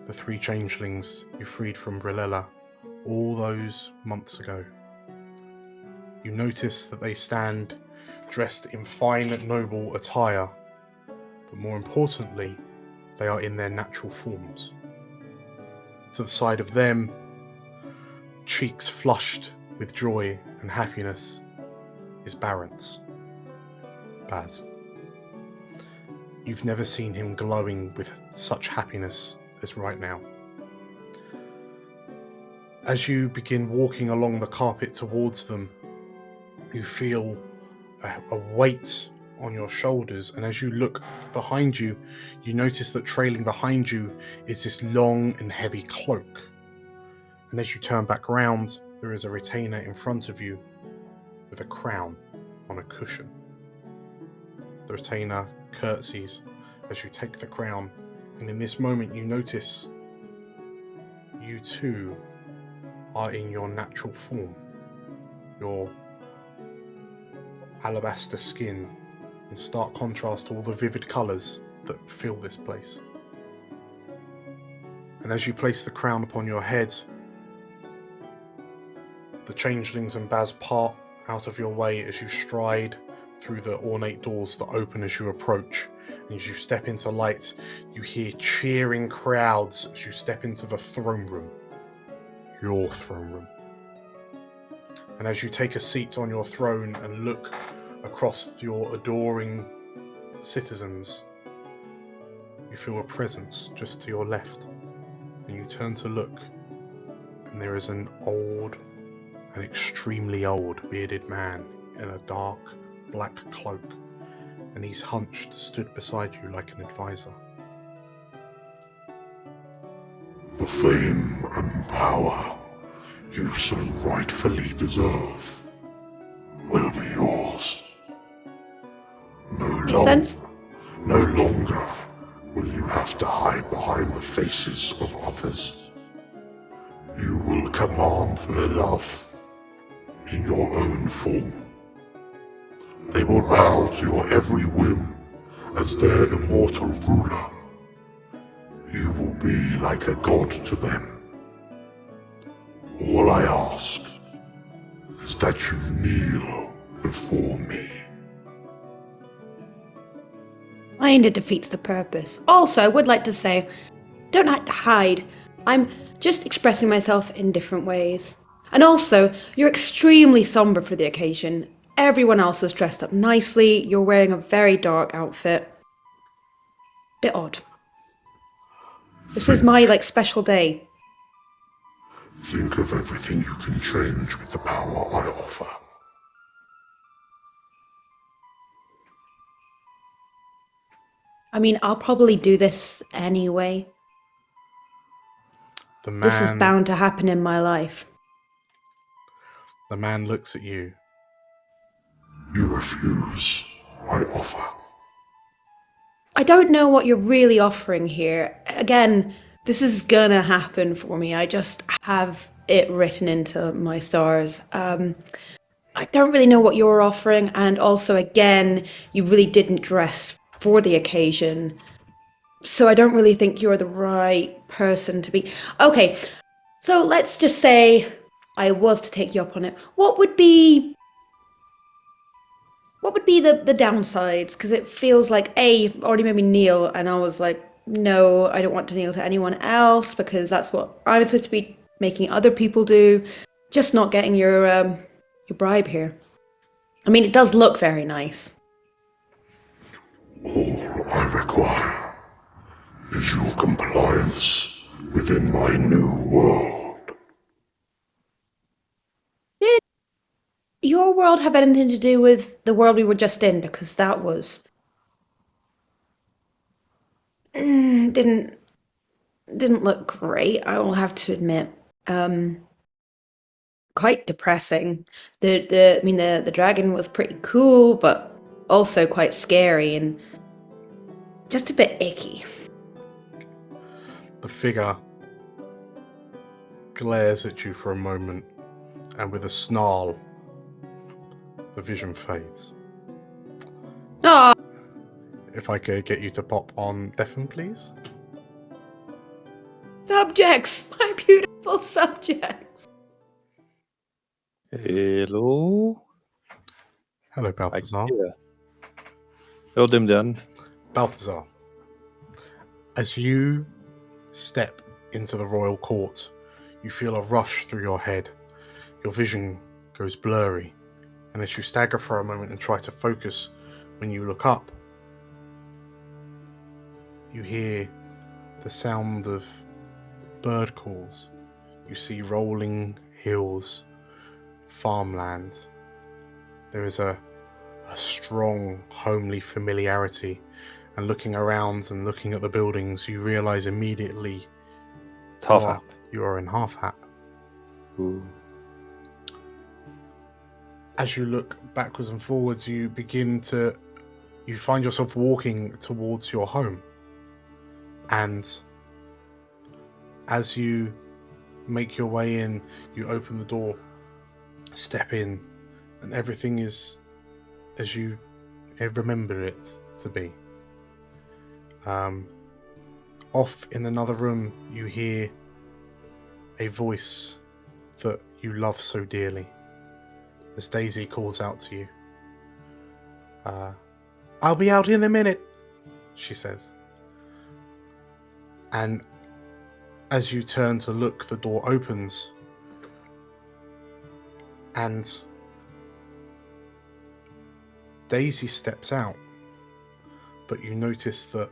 the three changelings you freed from Brilella all those months ago. You notice that they stand dressed in fine, noble attire, but more importantly, they are in their natural forms. To the side of them, cheeks flushed with joy and happiness, is Barrent's, Baz. You've never seen him glowing with such happiness as right now. As you begin walking along the carpet towards them, you feel a weight on your shoulders, and as you look behind you, you notice that trailing behind you is this long and heavy cloak. And as you turn back round, there is a retainer in front of you with a crown on a cushion. The retainer curtsies as you take the crown, and in this moment you notice you too are in your natural form. Your alabaster skin in stark contrast to all the vivid colours that fill this place. And as you place the crown upon your head, the changelings and Baz part out of your way as you stride through the ornate doors that open as you approach. And as you step into light, you hear cheering crowds as you step into the throne room. Your throne room. And as you take a seat on your throne and look across your adoring citizens, you feel a presence just to your left, and you turn to look, and there is an extremely old bearded man in a dark black cloak, and he's hunched, stood beside you like an advisor. The fame and power you so rightfully deserve will be yours. Makes sense. No longer will you have to hide behind the faces of others. You will command their love in your own form. They will bow to your every whim as their immortal ruler. You will be like a god to them. All I ask is that you kneel before me. Kinda defeats the purpose. Also, I would like to say, don't have to hide. I'm just expressing myself in different ways. And also, you're extremely somber for the occasion. Everyone else is dressed up nicely. You're wearing a very dark outfit. Bit odd. This is my, special day. Think of everything you can change with the power I offer. I mean, I'll probably do this anyway. This is bound to happen in my life. The man looks at you. You refuse my offer. I don't know what you're really offering here. Again, this is gonna happen for me. I just have it written into my stars. I don't really know what you're offering, and also, again, you really didn't dress for the occasion. So I don't really think you're the right person to be. Okay, so let's just say I was to take you up on it. What would be the downsides? Because it feels like, A, you've already made me kneel, and I was like, no, I don't want to kneel to anyone else because that's what I'm supposed to be making other people do. Just not getting your bribe here. I mean, it does look very nice. All I require is your compliance within my new world. Did your world have anything to do with the world we were just in? Because that was... didn't look great, I will have to admit. Quite depressing. The dragon was pretty cool, but also quite scary and just a bit icky. The figure glares at you for a moment, and with a snarl, the vision fades. Ah! If I could get you to pop on Deafen, please. Subjects! My beautiful subjects! Hello. Hello, Balthazar. Hello, Dimdan. Balthazar, as you step into the royal court, you feel a rush through your head. Your vision goes blurry, and as you stagger for a moment and try to focus, when you look up, you hear the sound of bird calls. You see rolling hills, farmland. There is a strong, homely familiarity, and looking around and looking at the buildings, you realise immediately it's Half Hap. You are in Half Hap. Ooh. As you look backwards and forwards, you find yourself walking towards your home, and as you make your way in, you open the door, step in, and everything is as you remember it to be. Off in another room, you hear a voice that you love so dearly as Daisy calls out to you. I'll be out in a minute, she says. And as you turn to look, the door opens, and Daisy steps out, but you notice that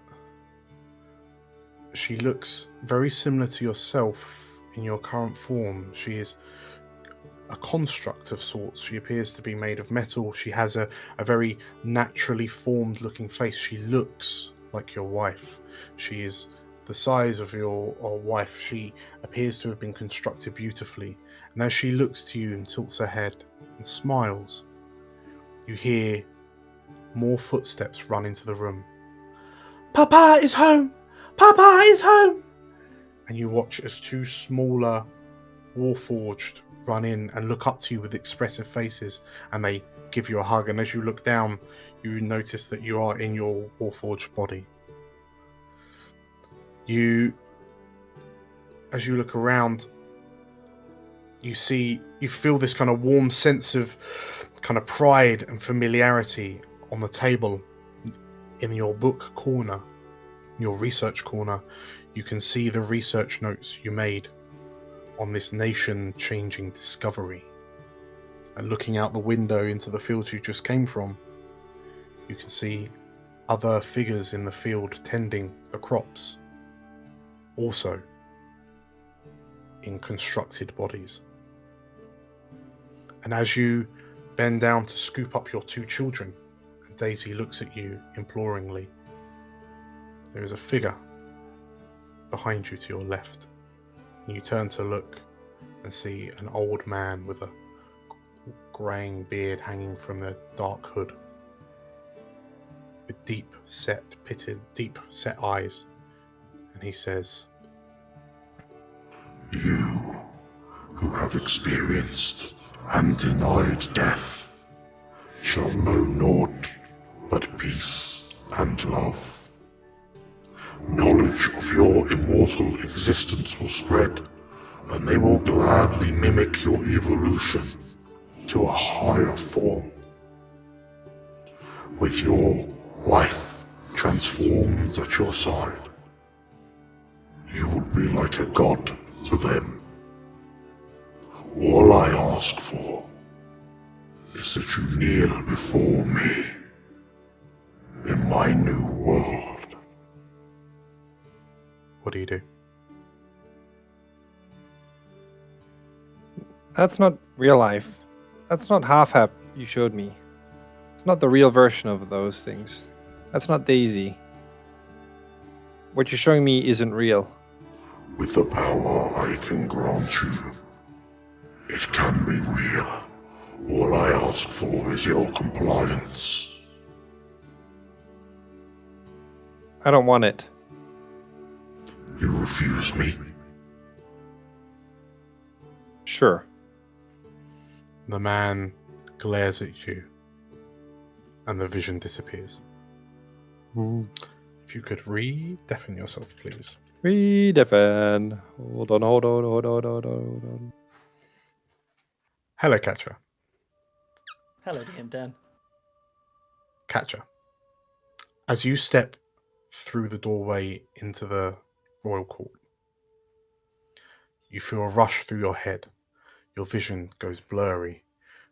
she looks very similar to yourself in your current form. She is a construct of sorts. She appears to be made of metal. She has a very naturally formed looking face. She looks like your wife. She is the size of your wife. She appears to have been constructed beautifully. And as she looks to you and tilts her head and smiles, you hear more footsteps run into the room. Papa is home! Papa is home! And you watch as two smaller Warforged run in and look up to you with expressive faces, and they give you a hug. And as you look down, you notice that you are in your Warforged body. As you look around, you feel this kind of warm sense of kind of pride and familiarity on the table in your book corner, your research corner. You can see the research notes you made on this nation-changing discovery. And looking out the window into the fields you just came from, you can see other figures in the field tending the crops, also in constructed bodies. And as you bend down to scoop up your two children, and Daisy looks at you imploringly, there is a figure behind you to your left. And you turn to look and see an old man with a greying beard hanging from a dark hood, with deep set eyes. And he says, You who have experienced and denied death shall know naught but peace and love. Knowledge of your immortal existence will spread, and they will gladly mimic your evolution to a higher form. With your wife transformed at your side, you will be like a god to them. All I ask for is that you kneel before me in my new world. what do you do? That's not real life. That's not half-hap you showed me. It's not the real version of those things. That's not Daisy. What you're showing me isn't real. With the power I can grant you, it can be real. All I ask for is your compliance. I don't want it. You refuse me? Sure. The man glares at you, and the vision disappears. If you could redeafen yourself, please. Redeafen. Hold on. Hello, Catcher. Hello, DM Dan. Catcher. As you step through the doorway into the royal court, you feel a rush through your head. Your vision goes blurry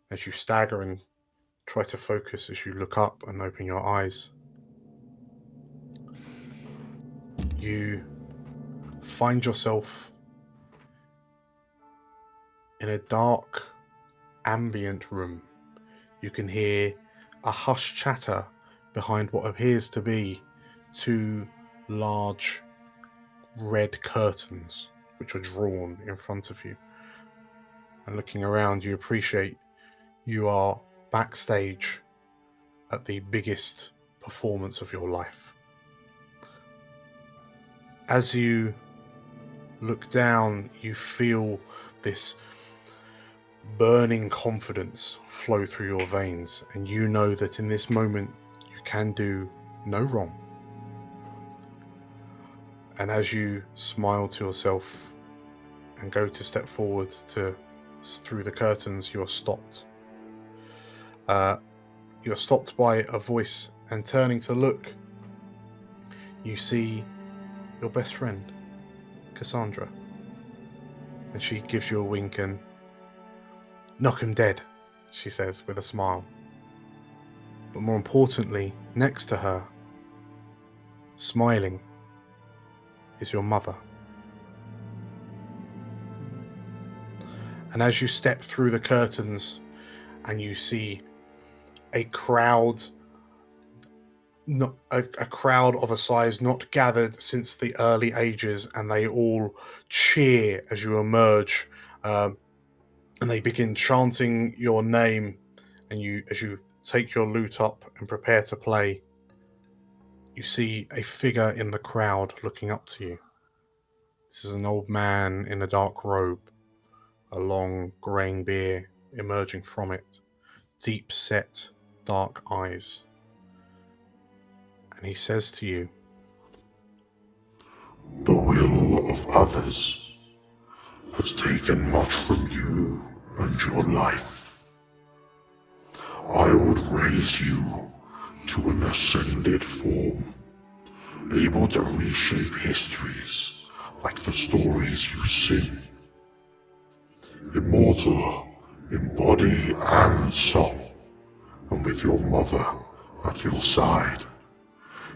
as you stagger and try to focus as you look up and open your eyes. You find yourself in a dark, ambient room. You can hear a hushed chatter behind what appears to be two large red curtains which are drawn in front of you. And looking around, you appreciate you are backstage at the biggest performance of your life. As you look down, you feel this burning confidence flow through your veins, and you know that in this moment you can do no wrong. And as you smile to yourself and go to step forward through the curtains, you're stopped. You're stopped by a voice, and turning to look, you see your best friend, Cassandra. And she gives you a wink and, "Knock him dead," she says with a smile. But more importantly, next to her, smiling, is your mother. And as you step through the curtains and you see a crowd, not a crowd of a size not gathered since the early ages, and they all cheer as you emerge, and they begin chanting your name, and as you take your lute up and prepare to play, you see a figure in the crowd looking up to you. This is an old man in a dark robe, a long greying beard emerging from it, deep set dark eyes. And he says to you, "The will of others has taken much from you and your life. I would raise you to an ascended form, able to reshape histories like the stories you sing. Immortal in body and soul, and with your mother at your side,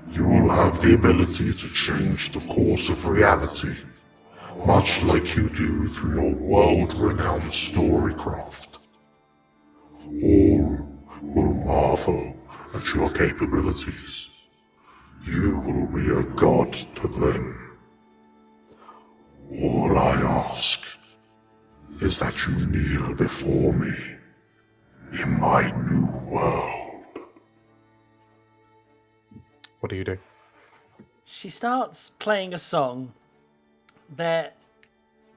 you will have the ability to change the course of reality, much like you do through your world-renowned storycraft. All will marvel at your capabilities. You will be a god to them. All I ask is that you kneel before me in my new world." what do you do? She starts playing a song that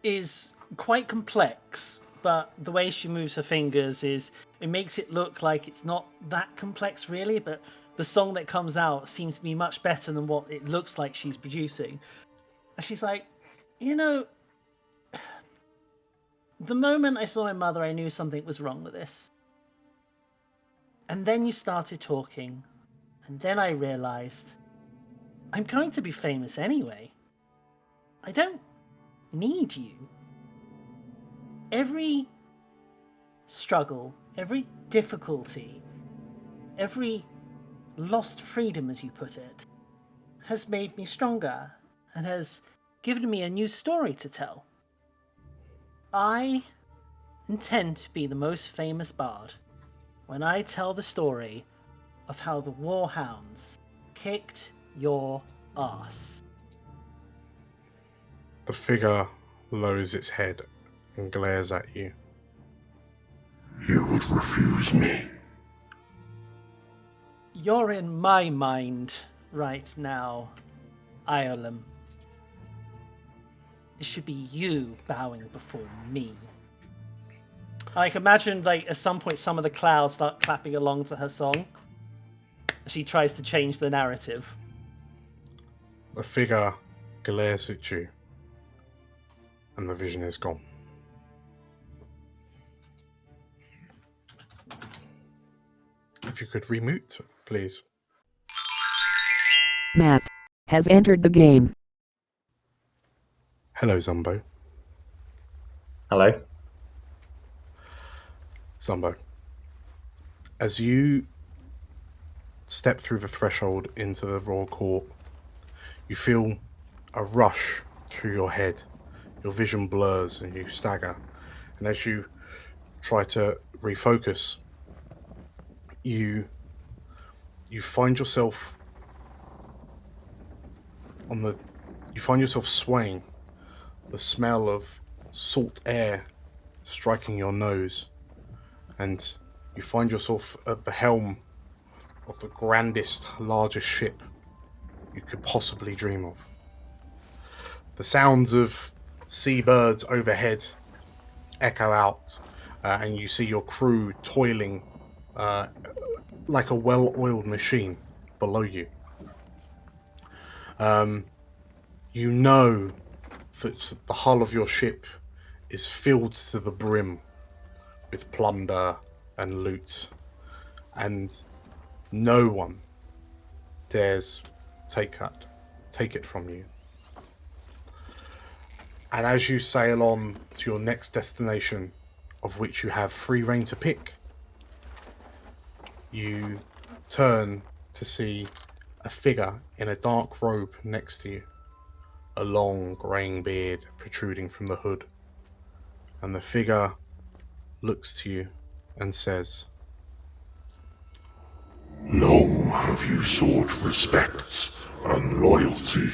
is quite complex, but the way she moves her fingers it makes it look like it's not that complex really, but the song that comes out seems to be much better than what it looks like she's producing. And she's like, the moment I saw my mother, I knew something was wrong with this. And then you started talking, and then I realized I'm going to be famous anyway. I don't need you. Every struggle, every difficulty, every lost freedom, as you put it, has made me stronger and has given me a new story to tell. I intend to be the most famous bard when I tell the story of how the Warhounds kicked your ass. The figure lowers its head and glares at you. "You would refuse me?" You're in my mind right now, Ioulaum. It should be you bowing before me. Like, imagine, at some point, some of the clouds start clapping along to her song. She tries to change the narrative. The figure glares at you, and the vision is gone. If you could remute, please. Matt has entered the game. Hello, Zumbo. Hello. Zumbo. As you step through the threshold into the Royal Court, you feel a rush through your head. Your vision blurs and you stagger. And as you try to refocus, you find yourself swaying. The smell of salt air striking your nose, and you find yourself at the helm of the grandest, largest ship you could possibly dream of. The sounds of seabirds overhead echo out, and you see your crew toiling like a well-oiled machine below you. You know that the hull of your ship is filled to the brim with plunder and loot, and no one dares take it from you. And as you sail on to your next destination, of which you have free rein to pick, you turn to see a figure in a dark robe next to you. a long greying beard protruding from the hood. And the figure looks to you and says, Long have you sought respect and loyalty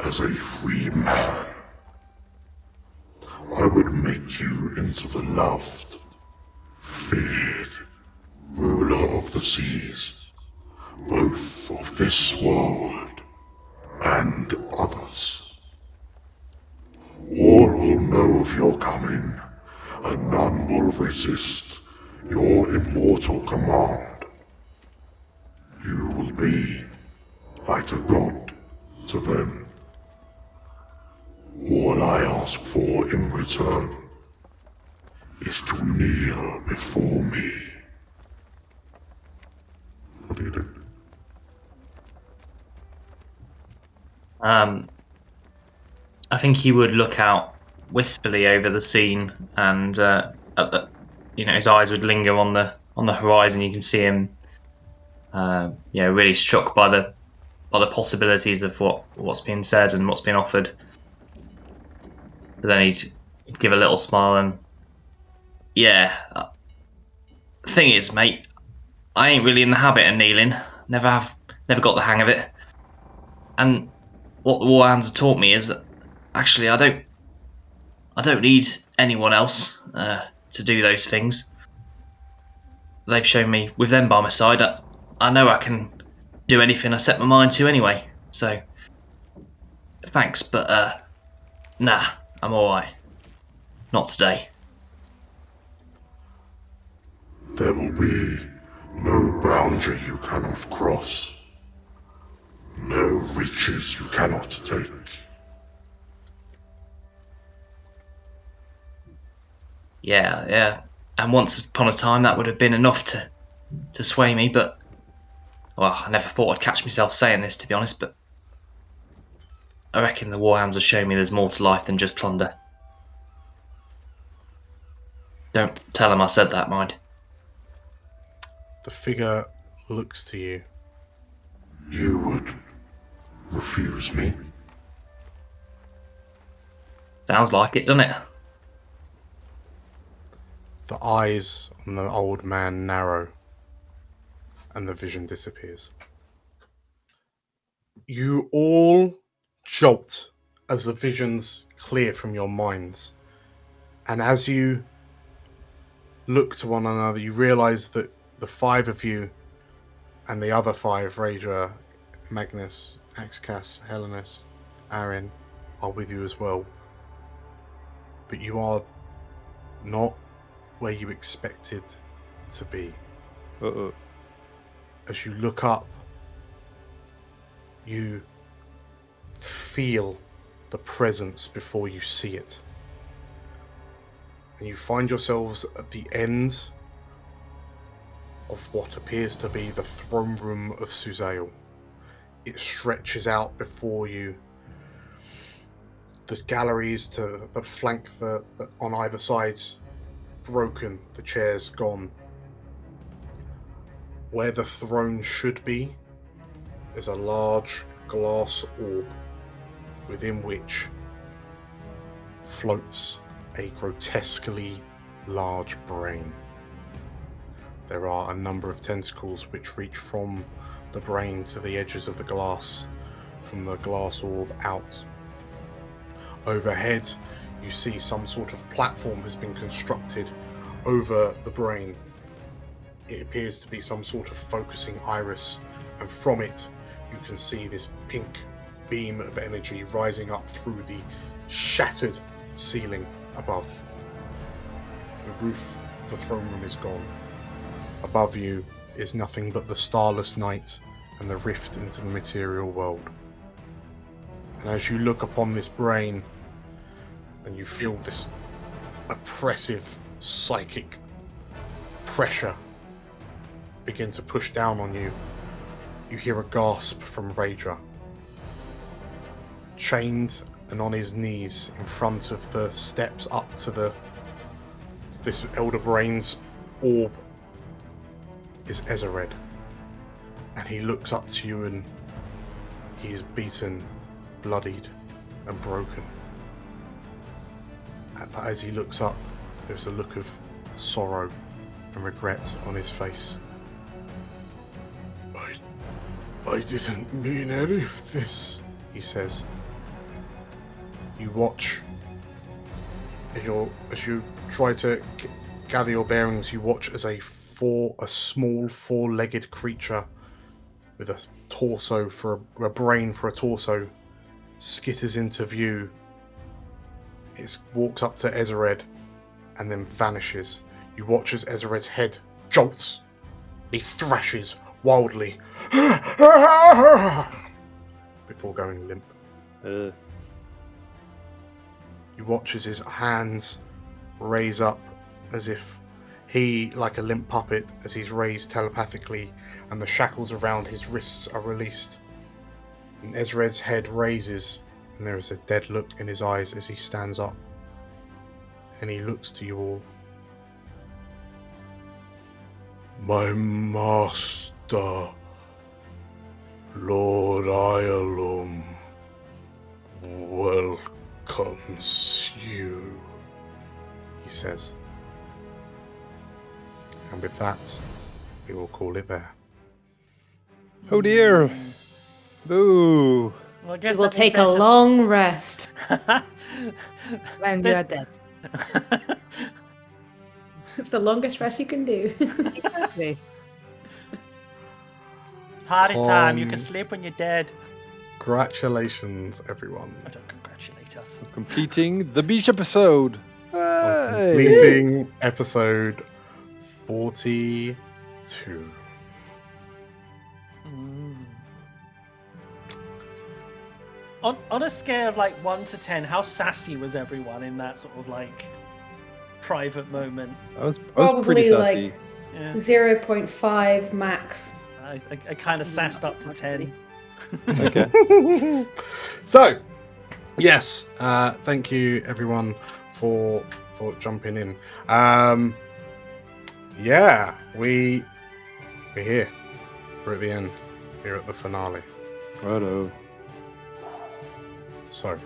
as a free man. I would make you into the loved, feared ruler of the seas, both of this world and others. All will know of your coming, and none will resist your immortal command. You will be like a god to them. All I ask for in return is to kneel before me. What do you do? I think he would look out wistfully over the scene, and his eyes would linger on the horizon. You can see him, really struck by the possibilities of what's being said and what's being offered. But then he'd give a little smile and, thing is, mate, I ain't really in the habit of kneeling. Never got the hang of it. And what the Warhounds have taught me is that actually I don't need anyone else to do those things. They've shown me, with them by my side, I know I can do anything I set my mind to anyway. So thanks, but nah, I'm alright. Not today. There will be no boundary you cannot cross, no riches you cannot take. Yeah. And once upon a time that would have been enough to sway me, but well, I never thought I'd catch myself saying this, to be honest, but I reckon the Warhounds have shown me there's more to life than just plunder. Don't tell them I said that, mind. The figure looks to you. You would refuse me? Sounds like it, doesn't it? The eyes on the old man narrow, and the vision disappears. You all jolt as the visions clear from your minds. And as you look to one another, you realise that the five of you and the other five, Raja, Magnus, Axcas, Helenus, Aaron, are with you as well. But you are not where you expected to be. As you look up, you feel the presence before you see it. And you find yourselves at the end of what appears to be the throne room of Suzail. It stretches out before you. The galleries to the flank on either side's broken, the chairs gone. Where the throne should be is a large glass orb within which floats a grotesquely large brain. There are a number of tentacles which reach from the brain to the edges of the glass, from the glass orb out. Overhead, you see some sort of platform has been constructed over the brain. It appears to be some sort of focusing iris, and from it you can see this pink beam of energy rising up through the shattered ceiling above. The roof of the throne room is gone. Above you is nothing but the starless night and the rift into the material world. And as you look upon this brain and you feel this oppressive psychic pressure begin to push down on you, you hear a gasp from Raja. Chained and on his knees in front of the steps up to this Elder Brain's orb is Ezered. And he looks up to you and he is beaten, bloodied, and broken. But as he looks up, there's a look of sorrow and regret on his face. I didn't mean any of this, he says. You watch as you try to gather your bearings. You watch as a small four-legged creature with a torso for a brain for a torso skitters into view. It walks up to Ezered and then vanishes. You watch as Ezered's head jolts. He thrashes wildly before going limp. You watch as his hands raise up as if he, like a limp puppet, as he's raised telepathically, and the shackles around his wrists are released. And Ezered's head raises, and there is a dead look in his eyes as he stands up. And he looks to you all. My master, Lord Ioulaum, welcomes you, he says. And with that, we will call it there. Oh dear. Boo. Well, I guess We'll that means take a long rest. When we are dead. It's the longest rest you can do. Exactly. Party time. You can sleep when you're dead. Congratulations, everyone. I don't congratulate us. Completing the beach episode. Hey. Completing episode 42. On a scale of like 1 to 10, how sassy was everyone in that sort of like private moment? I was pretty sassy. Yeah. 0.5 max. I kind of sassed up to 10. Okay. So, yes, thank you everyone for jumping in. Yeah, we're here. We're at the end. We're at the finale. Righto. So,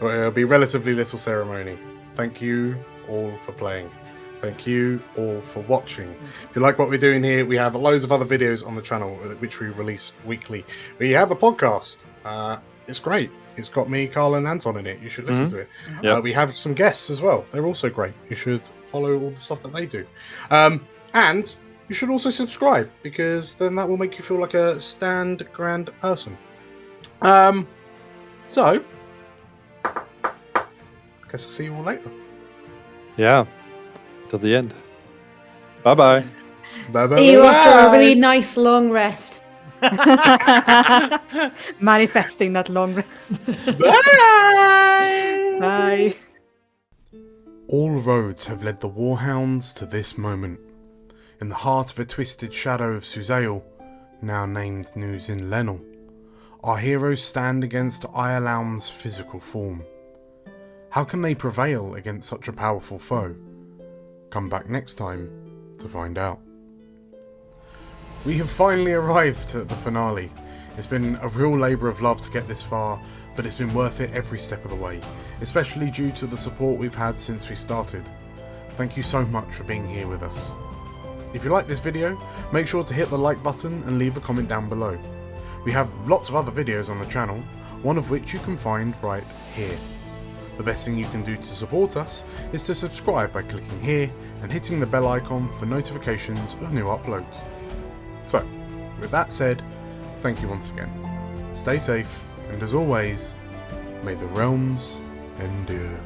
it'll be relatively little ceremony. Thank you all for playing. Thank you all for watching. If you like what we're doing here, we have loads of other videos on the channel which we release weekly. We have a podcast. It's great. It's got me, Carl, and Anton in it. You should listen to it. Yep. We have some guests as well. They're also great. You should follow all the stuff that they do. And you should also subscribe, because then that will make you feel like a stand grand person. So, guess I'll see you all later. Yeah. Till the end. Bye-bye. Bye-bye. See you after a really nice long rest. Manifesting that long rest. Bye! Bye. All roads have led the Warhounds to this moment. In the heart of a twisted shadow of Suzail, now named New Xinlenal, our heroes stand against Ioulaum's physical form. How can they prevail against such a powerful foe? Come back next time to find out. We have finally arrived at the finale. It's been a real labour of love to get this far, but it's been worth it every step of the way, especially due to the support we've had since we started. Thank you so much for being here with us. If you like this video, make sure to hit the like button and leave a comment down below. We have lots of other videos on the channel, one of which you can find right here. The best thing you can do to support us is to subscribe by clicking here and hitting the bell icon for notifications of new uploads. So, with that said, thank you once again. Stay safe, and as always, may the realms endure.